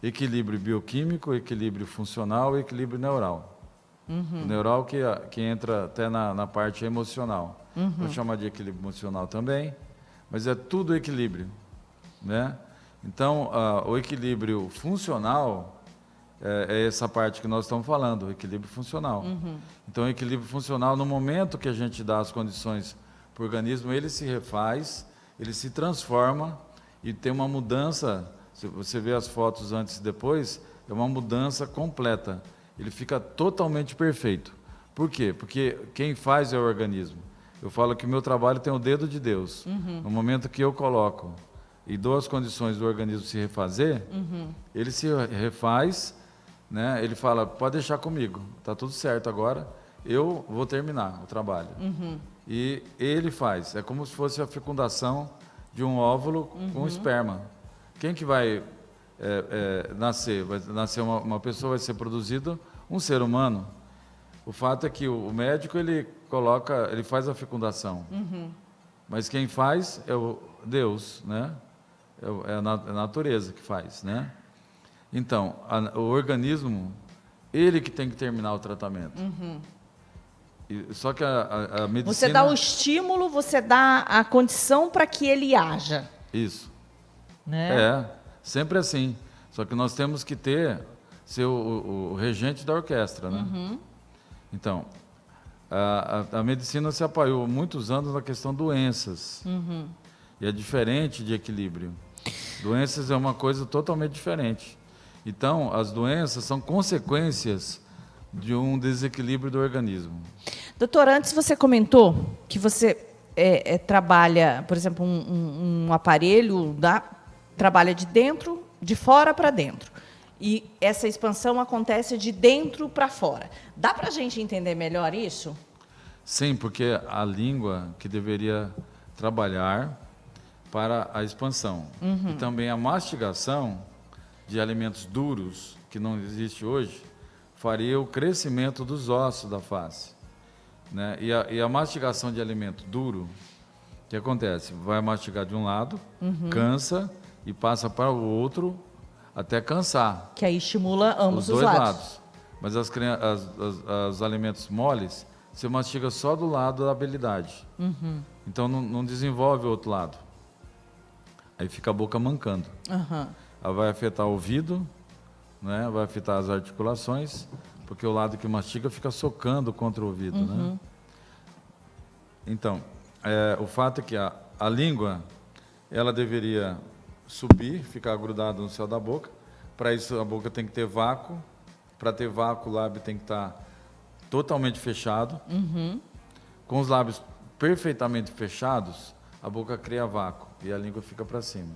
Equilíbrio bioquímico, equilíbrio funcional e equilíbrio neural. O neural que entra até na parte emocional. Vou chamar de equilíbrio emocional também, mas é tudo equilíbrio, né? Então, o equilíbrio funcional é essa parte que nós estamos falando, o equilíbrio funcional. Então, o equilíbrio funcional, no momento que a gente dá as condições para o organismo, ele se refaz, ele se transforma e tem uma mudança. Se você vê as fotos antes e depois, é uma mudança completa. Ele fica totalmente perfeito. Por quê? Porque quem faz é o organismo. Eu falo que o meu trabalho tem o dedo de Deus. No momento que eu coloco e dou as condições do organismo se refazer, ele se refaz, né? Ele fala, pode deixar comigo, está tudo certo agora, eu vou terminar o trabalho. E ele faz, é como se fosse a fecundação de um óvulo com esperma. Quem que vai nascer? Vai nascer uma pessoa, vai ser produzido um ser humano. O fato é que o médico, ele faz a fecundação. Mas quem faz é o Deus, né? É a natureza que faz, né? Então, o organismo, ele que tem que terminar o tratamento. Só que a medicina... Você dá o estímulo, você dá a condição para que ele haja. Isso. Né? Sempre assim. Só que nós temos que ser o regente da orquestra, né? Então, a medicina se apoiou muitos anos na questão de doenças. E é diferente de equilíbrio. Doenças é uma coisa totalmente diferente. Então, as doenças são consequências de um desequilíbrio do organismo. Doutor, antes você comentou que você trabalha, por exemplo, um aparelho, trabalha de fora para dentro. E essa expansão acontece de dentro para fora. Dá para a gente entender melhor isso? Sim, porque a língua que deveria trabalhar para a expansão. E também a mastigação de alimentos duros, que não existe hoje, faria o crescimento dos ossos da face. Né? E a mastigação de alimento duro, o que acontece? Vai mastigar de um lado, cansa e passa para o outro até cansar. Que aí estimula ambos os dois lados. Mas os alimentos moles, você mastiga só do lado da habilidade. Então não desenvolve o outro lado. Aí fica a boca mancando. Ela vai afetar o ouvido, né? Vai afetar as articulações, porque o lado que mastiga fica socando contra o ouvido. Né? Então, o fato é que a língua, ela deveria subir, ficar grudada no céu da boca. Para isso, a boca tem que ter vácuo. Para ter vácuo, o lábio tem que estar totalmente fechado. Com os lábios perfeitamente fechados, a boca cria vácuo e a língua fica para cima.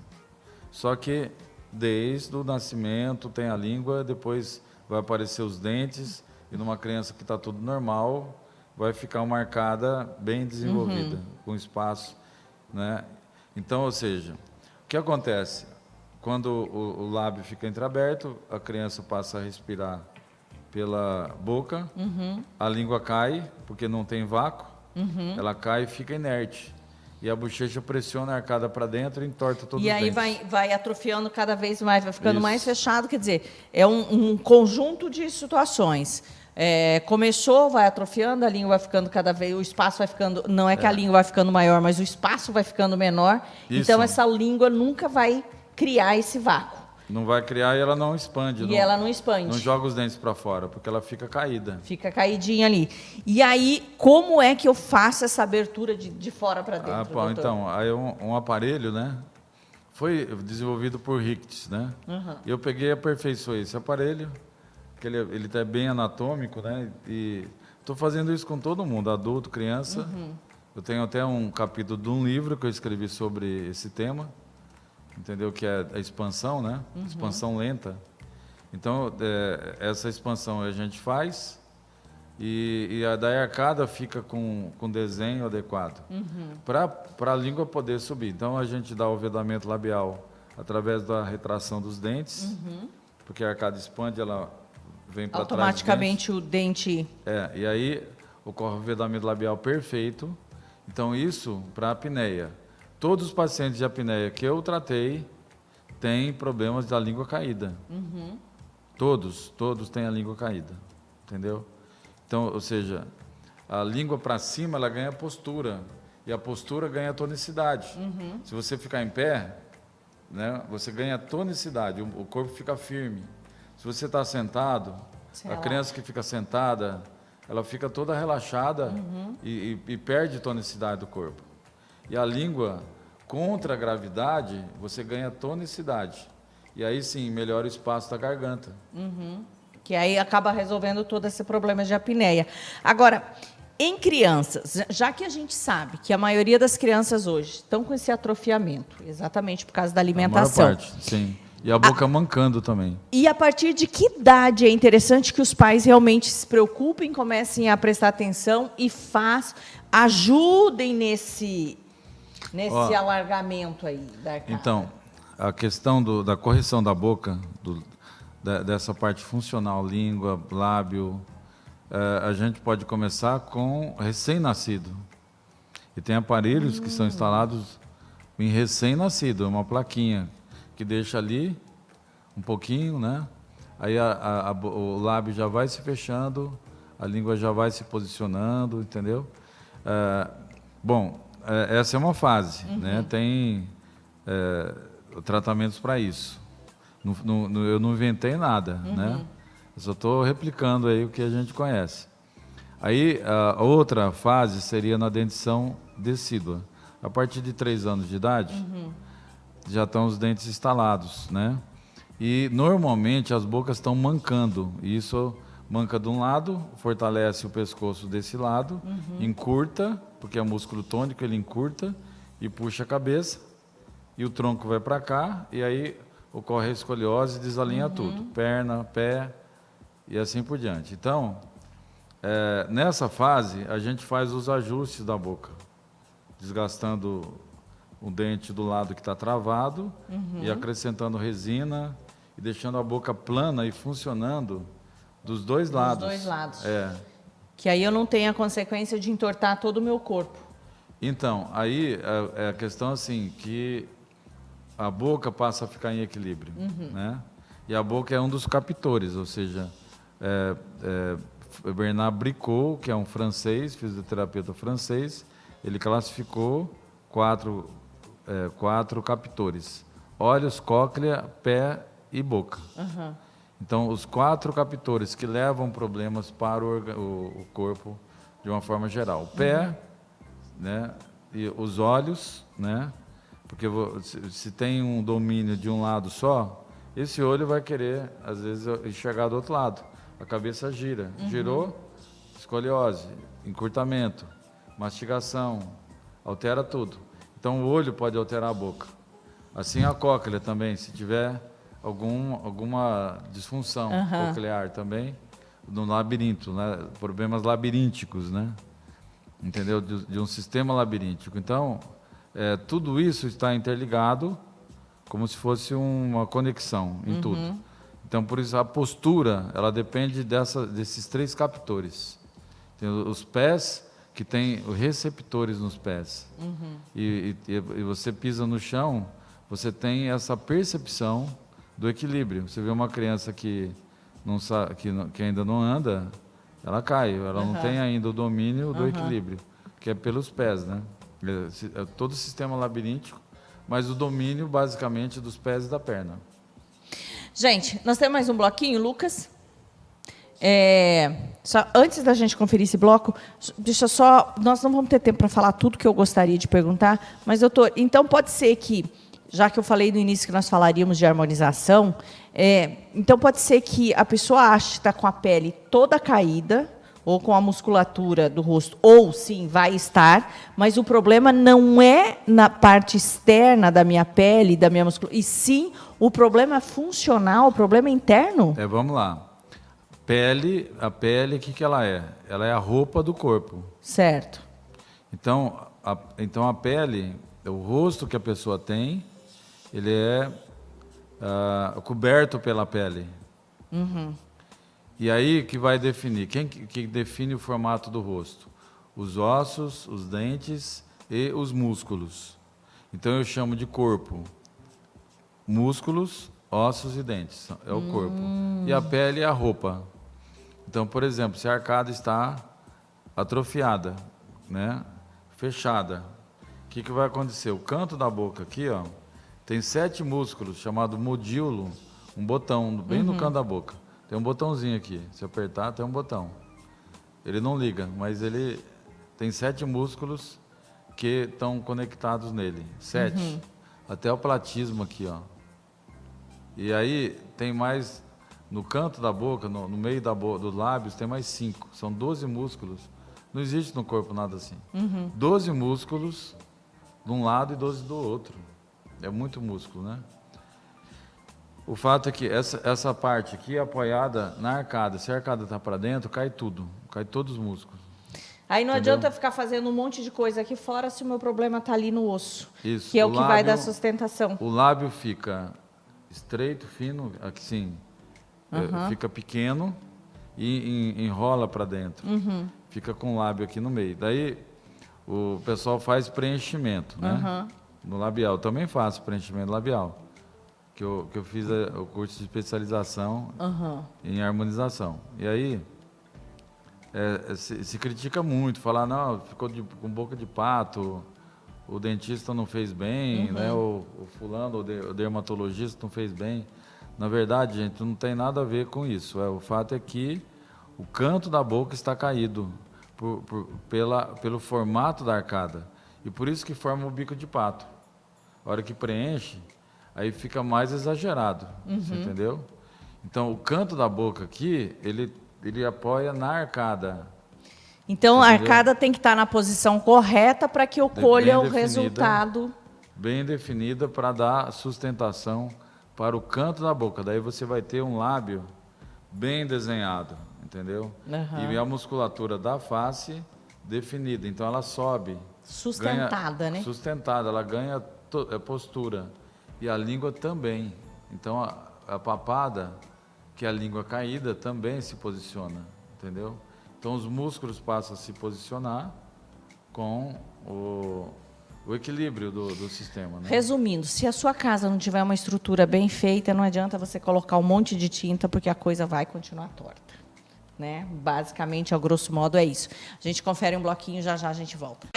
Só que desde o nascimento tem a língua, depois vai aparecer os dentes e numa criança que está tudo normal, vai ficar marcada bem desenvolvida, com espaço, né? Então, ou seja, o que acontece? Quando o lábio fica entreaberto, a criança passa a respirar pela boca, a língua cai, porque não tem vácuo, ela cai e fica inerte. E a bochecha pressiona a arcada para dentro e entorta todos os dentes. E aí vai atrofiando cada vez mais, vai ficando mais fechado. Quer dizer, é um conjunto de situações. Começou, vai atrofiando, a língua vai ficando cada vez, o espaço vai ficando... Não é que a língua vai ficando maior, mas o espaço vai ficando menor. Isso. Então, essa língua nunca vai criar esse vácuo. Não vai criar e ela não expande. Ela não expande. Não joga os dentes para fora, porque ela fica caída. Fica caidinha ali. E aí, como é que eu faço essa abertura de fora para dentro, doutor? Então, aí um aparelho, né? Foi desenvolvido por Ricketts, né? E eu peguei e aperfeiçoei esse aparelho, que ele é bem anatômico, né? E estou fazendo isso com todo mundo, adulto, criança. Eu tenho até um capítulo de um livro que eu escrevi sobre esse tema, entendeu? Que é a expansão, né? Expansão lenta. Então, essa expansão a gente faz e a da arcada fica com desenho adequado para a língua poder subir. Então, a gente dá o vedamento labial através da retração dos dentes, porque a arcada expande, ela vem para trás. Automaticamente o dente... E aí ocorre o vedamento labial perfeito. Então, isso para a apneia. Todos os pacientes de apneia que eu tratei têm problemas da língua caída. Todos têm a língua caída, entendeu? Então, ou seja, a língua para cima, ela ganha postura, e a postura ganha tonicidade. Se você ficar em pé, né, você ganha tonicidade, o corpo fica firme. Se você está sentado, a criança que fica sentada, ela fica toda relaxada e perde tonicidade do corpo. E a língua, contra a gravidade, você ganha tonicidade. E aí sim, melhora o espaço da garganta. Que aí acaba resolvendo todo esse problema de apneia. Agora, Em crianças, já que a gente sabe que a maioria das crianças hoje estão com esse atrofiamento, exatamente por causa da alimentação. A maior parte, sim. E a boca mancando também. E a partir de que idade é interessante que os pais realmente se preocupem, comecem a prestar atenção e ajudem nesse alargamento aí da arcada? Então, a questão da correção da boca, dessa parte funcional, língua, lábio, a gente pode começar com recém-nascido. E tem aparelhos que são instalados em recém-nascido, uma plaquinha que deixa ali um pouquinho, né? Aí o lábio já vai se fechando, a língua já vai se posicionando, entendeu? Essa é uma fase, né? Tem tratamentos para isso. Eu não inventei nada, né? Eu só estou replicando aí o que a gente conhece. Aí a outra fase seria na dentição decídua. A partir de 3 anos de idade, já estão os dentes instalados, né? E normalmente as bocas estão mancando. E isso manca de um lado, fortalece o pescoço desse lado, encurta, porque é músculo tônico, ele encurta e puxa a cabeça. E o tronco vai para cá, e aí ocorre a escoliose e desalinha tudo. Perna, pé e assim por diante. Então, nessa fase, a gente faz os ajustes da boca, desgastando o dente do lado que está travado e acrescentando resina e deixando a boca plana e funcionando dos dois lados. Dos dois lados. Que aí eu não tenho a consequência de entortar todo o meu corpo. Então, aí é a questão assim, que a boca passa a ficar em equilíbrio, né? E a boca é um dos captores, ou seja, Bernard Bricot, que é um francês, fisioterapeuta francês, ele classificou quatro captores: olhos, cóclea, pé e boca. Então, os 4 captores que levam problemas para o corpo de uma forma geral. O pé, né, e os olhos, né, porque se tem um domínio de um lado só, esse olho vai querer, às vezes, enxergar do outro lado. A cabeça gira. Girou, escoliose, encurtamento, mastigação, altera tudo. Então, o olho pode alterar a boca. Assim, a cóclea também, se tiver alguma disfunção coclear também, no labirinto, né? Problemas labirínticos, né? Entendeu? De um sistema labiríntico. Então, tudo isso está interligado como se fosse uma conexão em tudo. Então, por isso, a postura, ela depende desses 3 captores. Tem os pés, que tem receptores nos pés. E você pisa no chão, você tem essa percepção do equilíbrio. Você vê uma criança que ainda não anda, ela cai, ela não tem ainda o domínio do equilíbrio, que é pelos pés, né? É todo o sistema labiríntico, mas o domínio basicamente dos pés e da perna. Gente, nós temos mais um bloquinho, Lucas? Só antes da gente conferir esse bloco, nós não vamos ter tempo para falar tudo que eu gostaria de perguntar, mas, doutor, então pode ser que, já que eu falei no início que nós falaríamos de harmonização, então pode ser que a pessoa ache que está com a pele toda caída, ou com a musculatura do rosto, ou sim, vai estar, mas o problema não é na parte externa da minha pele, da minha musculatura, e sim o problema funcional, o problema interno? Vamos lá. A pele, o que ela é? Ela é a roupa do corpo. Certo. Então, a pele, o rosto que a pessoa tem, ele é coberto pela pele. E aí que vai definir? Quem que define o formato do rosto? Os ossos, os dentes e os músculos. Então eu chamo de corpo. Músculos, ossos e dentes. É o corpo. E a pele é a roupa. Então, por exemplo, se a arcada está atrofiada, né, fechada, o que vai acontecer? O canto da boca aqui, ó, tem 7 músculos, chamado modíolo, um botão bem no canto da boca. Tem um botãozinho aqui, se apertar tem um botão. Ele não liga, mas ele tem 7 músculos que estão conectados nele. 7. Até o platismo aqui, ó. E aí tem mais, no canto da boca, no meio dos lábios, tem mais 5. São 12 músculos Não existe no corpo nada assim. 12 músculos de um lado e 12 do outro. É muito músculo, né? O fato é que essa parte aqui é apoiada na arcada. Se a arcada está para dentro, cai tudo. Cai todos os músculos. Aí não adianta ficar fazendo um monte de coisa aqui fora se o meu problema está ali no osso. Isso. Que é o que vai dar sustentação. O lábio fica estreito, fino, aqui sim. Fica pequeno e enrola para dentro. Fica com o lábio aqui no meio. Daí o pessoal faz preenchimento, né? No labial. Eu também faço preenchimento labial. Que eu fiz o curso de especialização em harmonização. E aí se critica muito, falar, não, ficou com boca de pato, o dentista não fez bem, né? O fulano, o dermatologista não fez bem. Na verdade, gente, não tem nada a ver com isso. O fato é que o canto da boca está caído pelo formato da arcada. E por isso que forma o bico de pato. A hora que preenche, aí fica mais exagerado, você entendeu? Então, o canto da boca aqui, ele apoia na arcada. Então, a arcada tem que estar na posição correta para que eu colha o resultado. Bem definida para dar sustentação para o canto da boca. Daí você vai ter um lábio bem desenhado, entendeu? E a musculatura da face definida. Então, ela sobe. Sustentada, né? Sustentada, ela ganha postura. E a língua também. Então, a papada, que é a língua caída, também se posiciona, entendeu? Então, os músculos passam a se posicionar com o equilíbrio do sistema, né? Resumindo, se a sua casa não tiver uma estrutura bem feita, não adianta você colocar um monte de tinta, porque a coisa vai continuar torta, né? Basicamente, a grosso modo, é isso. A gente confere um bloquinho, já a gente volta.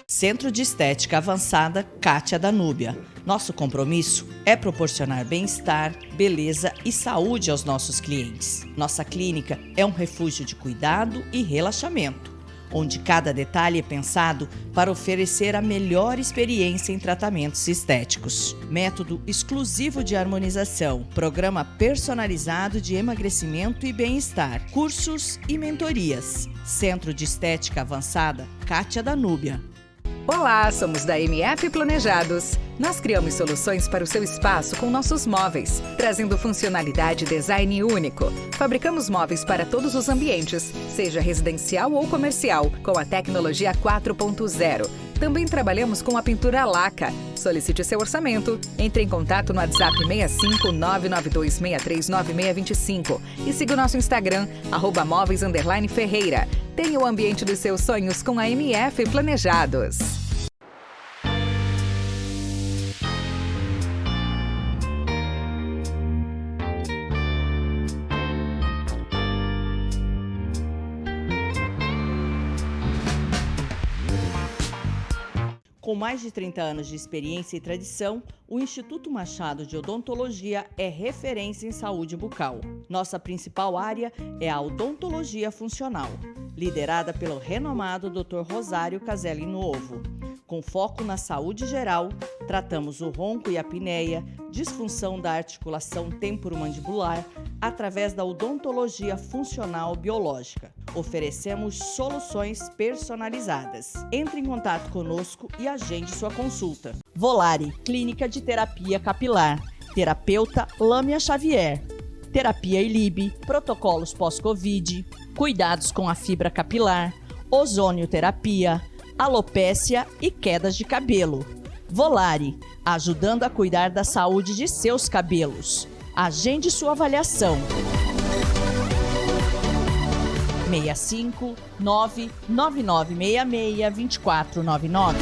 Centro de Estética Avançada Kátia Danúbia. Nosso compromisso é proporcionar bem-estar, beleza e saúde aos nossos clientes. Nossa clínica é um refúgio de cuidado e relaxamento, onde cada detalhe é pensado para oferecer a melhor experiência em tratamentos estéticos. Método exclusivo de harmonização, programa personalizado de emagrecimento e bem-estar, cursos e mentorias. Centro de Estética Avançada Kátia Danúbia. Olá, somos da MF Planejados. Nós criamos soluções para o seu espaço com nossos móveis, trazendo funcionalidade e design único. Fabricamos móveis para todos os ambientes, seja residencial ou comercial, com a tecnologia 4.0. Também trabalhamos com a pintura laca. Solicite seu orçamento. Entre em contato no WhatsApp 65992639625 e siga o nosso Instagram, @móveis_ferreira. Tenha o ambiente dos seus sonhos com a MF Planejados. Com mais de 30 anos de experiência e tradição, o Instituto Machado de Odontologia é referência em saúde bucal. Nossa principal área é a odontologia funcional, liderada pelo renomado Dr. Rosário Caselli Novo. Com foco na saúde geral, tratamos o ronco e a apneia, disfunção da articulação temporomandibular, através da odontologia funcional biológica. Oferecemos soluções personalizadas. Entre em contato conosco e agende sua consulta. Volare, Clínica de Terapia Capilar. Terapeuta Lâmia Xavier. Terapia ILIB, protocolos pós-Covid, cuidados com a fibra capilar, ozonioterapia, alopécia e quedas de cabelo. Volare, ajudando a cuidar da saúde de seus cabelos. Agende sua avaliação. 65 99966 2499.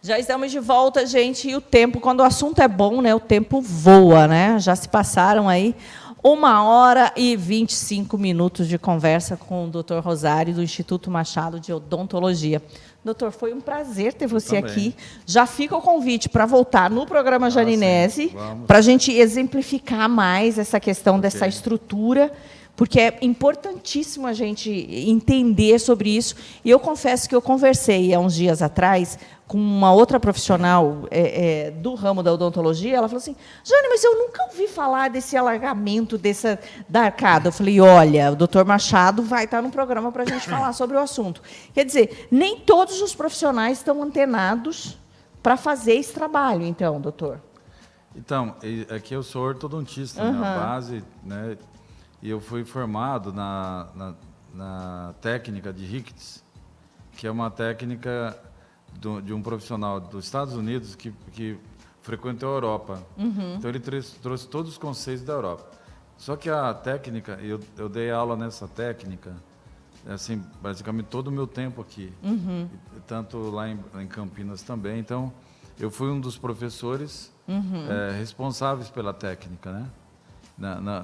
Já estamos de volta, gente, e o tempo, quando o assunto é bom, né, o tempo voa, né? Já se passaram aí 1h25 de conversa com o Dr. Rosário, do Instituto Machado de Odontologia. Doutor, foi um prazer ter você também. aqui. Já fica o convite para voltar no programa Janinese, Vamos. para a gente exemplificar mais essa questão dessa estrutura, porque é importantíssimo a gente entender sobre isso. E eu confesso que eu conversei há uns dias atrás com uma outra profissional do ramo da odontologia. Ela falou assim: Jane, mas eu nunca ouvi falar desse alargamento da arcada. Eu falei: olha, o doutor Machado vai estar no programa para a gente falar sobre o assunto. Quer dizer, nem todos os profissionais estão antenados para fazer esse trabalho, então, doutor. Então, aqui eu sou ortodontista, né, a base, né, e eu fui formado na técnica de Ricketts, que é uma técnica de um profissional dos Estados Unidos que frequentou a Europa. Então, ele trouxe todos os conceitos da Europa. Só que a técnica, eu dei aula nessa técnica, assim, basicamente todo o meu tempo aqui, tanto lá em Campinas também. Então, eu fui um dos professores responsáveis pela técnica, né?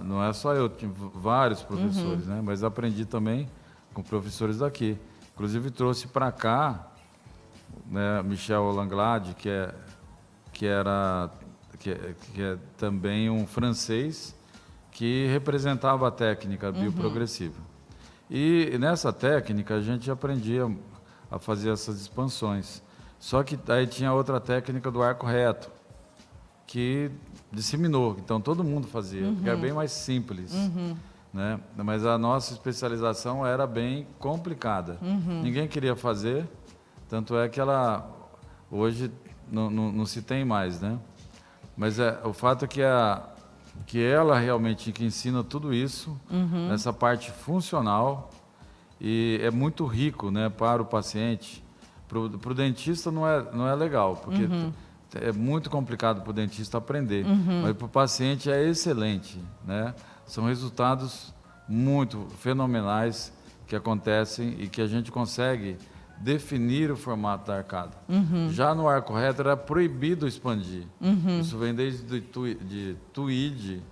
Não é só eu, tinha vários professores, né? Mas aprendi também com professores daqui. Inclusive trouxe para cá, né, Michel Langlade, que é também um francês que representava a técnica bioprogressiva. E nessa técnica a gente aprendia a fazer essas expansões. Só que aí tinha outra técnica do arco reto, que disseminou. Então todo mundo fazia, porque era bem mais simples. Né? Mas a nossa especialização era bem complicada. Ninguém queria fazer, tanto é que ela hoje não se tem mais, né? Mas o fato é que ela realmente que ensina tudo isso, essa parte funcional, e é muito rico, né, para o paciente. Para o dentista não é legal, porque é muito complicado para o dentista aprender, mas para o paciente é excelente, né? São resultados muito fenomenais que acontecem e que a gente consegue definir o formato da arcada. Já no arco reto era proibido expandir. Isso vem desde de Tweed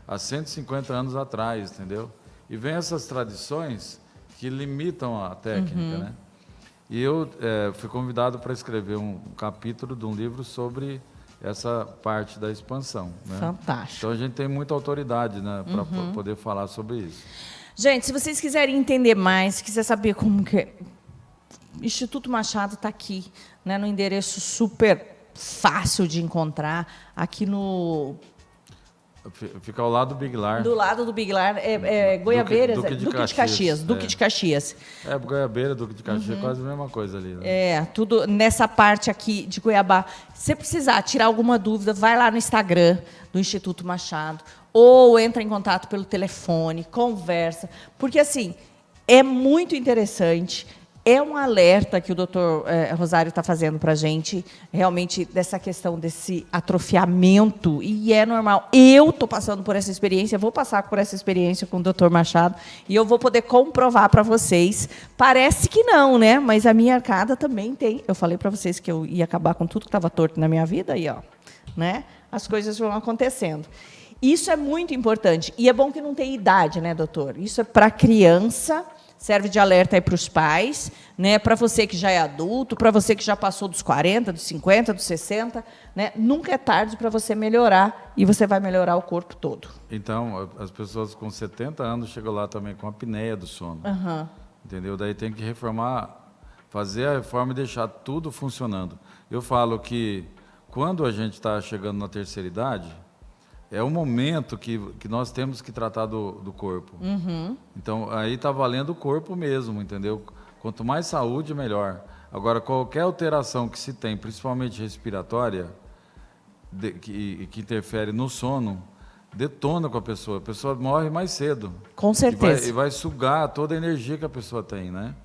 há 150 anos atrás, entendeu? E vem essas tradições que limitam a técnica, né? E eu fui convidado para escrever um capítulo de um livro sobre essa parte da expansão, né? Fantástico. Então a gente tem muita autoridade, né, para poder falar sobre isso. Gente, se vocês quiserem entender mais, se quiser saber como que Instituto Machado está aqui, né, no endereço super fácil de encontrar, aqui no... Fica ao lado do Big Lar. Do lado do Big Lar, Goiabeiras, Duque de Caxias. Goiabeira, Duque de Caxias, é quase a mesma coisa ali. Né? Tudo nessa parte aqui de Goiabá. Se você precisar tirar alguma dúvida, vai lá no Instagram do Instituto Machado, ou entra em contato pelo telefone, conversa, porque, assim, é muito interessante. É um alerta que o doutor Rosário está fazendo para a gente, realmente, dessa questão desse atrofiamento, e é normal. Eu estou passando por essa experiência, vou passar por essa experiência com o doutor Machado, e eu vou poder comprovar para vocês. Parece que não, né? Mas a minha arcada também tem. Eu falei para vocês que eu ia acabar com tudo que estava torto na minha vida, e ó, né? As coisas vão acontecendo. Isso é muito importante. E é bom que não tem idade, né, doutor? Isso é para criança. Serve de alerta aí para os pais, né? Para você que já é adulto, para você que já passou dos 40, dos 50, dos 60, né? Nunca é tarde para você melhorar, e você vai melhorar o corpo todo. Então, as pessoas com 70 anos chegam lá também com a apneia do sono. Entendeu? Daí tem que reformar, fazer a reforma e deixar tudo funcionando. Eu falo que quando a gente está chegando na terceira idade, é o momento que nós temos que tratar do corpo. Então, aí está valendo o corpo mesmo, entendeu? Quanto mais saúde, melhor. Agora, qualquer alteração que se tem, principalmente respiratória, que interfere no sono, detona com a pessoa morre mais cedo. Com certeza. E vai sugar toda a energia que a pessoa tem, né?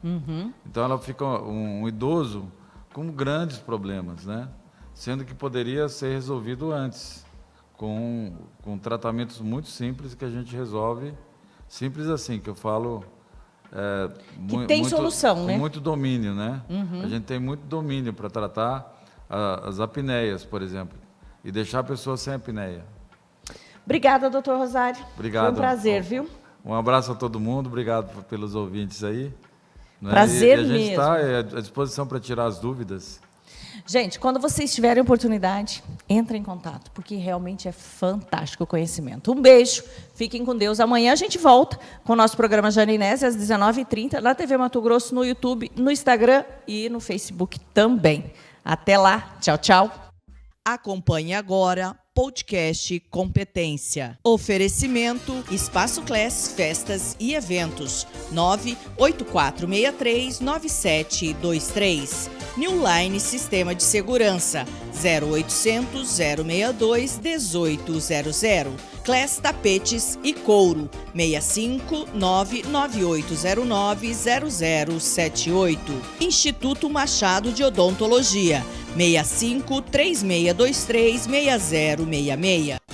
Então, ela fica um idoso com grandes problemas, né? Sendo que poderia ser resolvido antes. Com tratamentos muito simples que a gente resolve, simples assim, que eu falo... que tem solução, né? Com muito domínio, né? A gente tem muito domínio para tratar as apneias, por exemplo, e deixar a pessoa sem apneia. Obrigada, doutor Rosário. Obrigado. Foi um prazer, viu? Um abraço a todo mundo, obrigado pelos ouvintes aí. Né? Prazer e a gente mesmo. está à disposição para tirar as dúvidas. Gente, quando vocês tiverem oportunidade, entrem em contato, porque realmente é fantástico o conhecimento. Um beijo, fiquem com Deus. Amanhã a gente volta com o nosso programa Janinese, às 19h30, na TV Mato Grosso, no YouTube, no Instagram e no Facebook também. Até lá. Tchau, tchau. Acompanhe agora podcast Competência. Oferecimento Espaço Class Festas e Eventos 984639723. New Line Sistema de Segurança 0800 062 1800. Class Tapetes e Couro 65998090078. Instituto Machado de Odontologia 6536236066.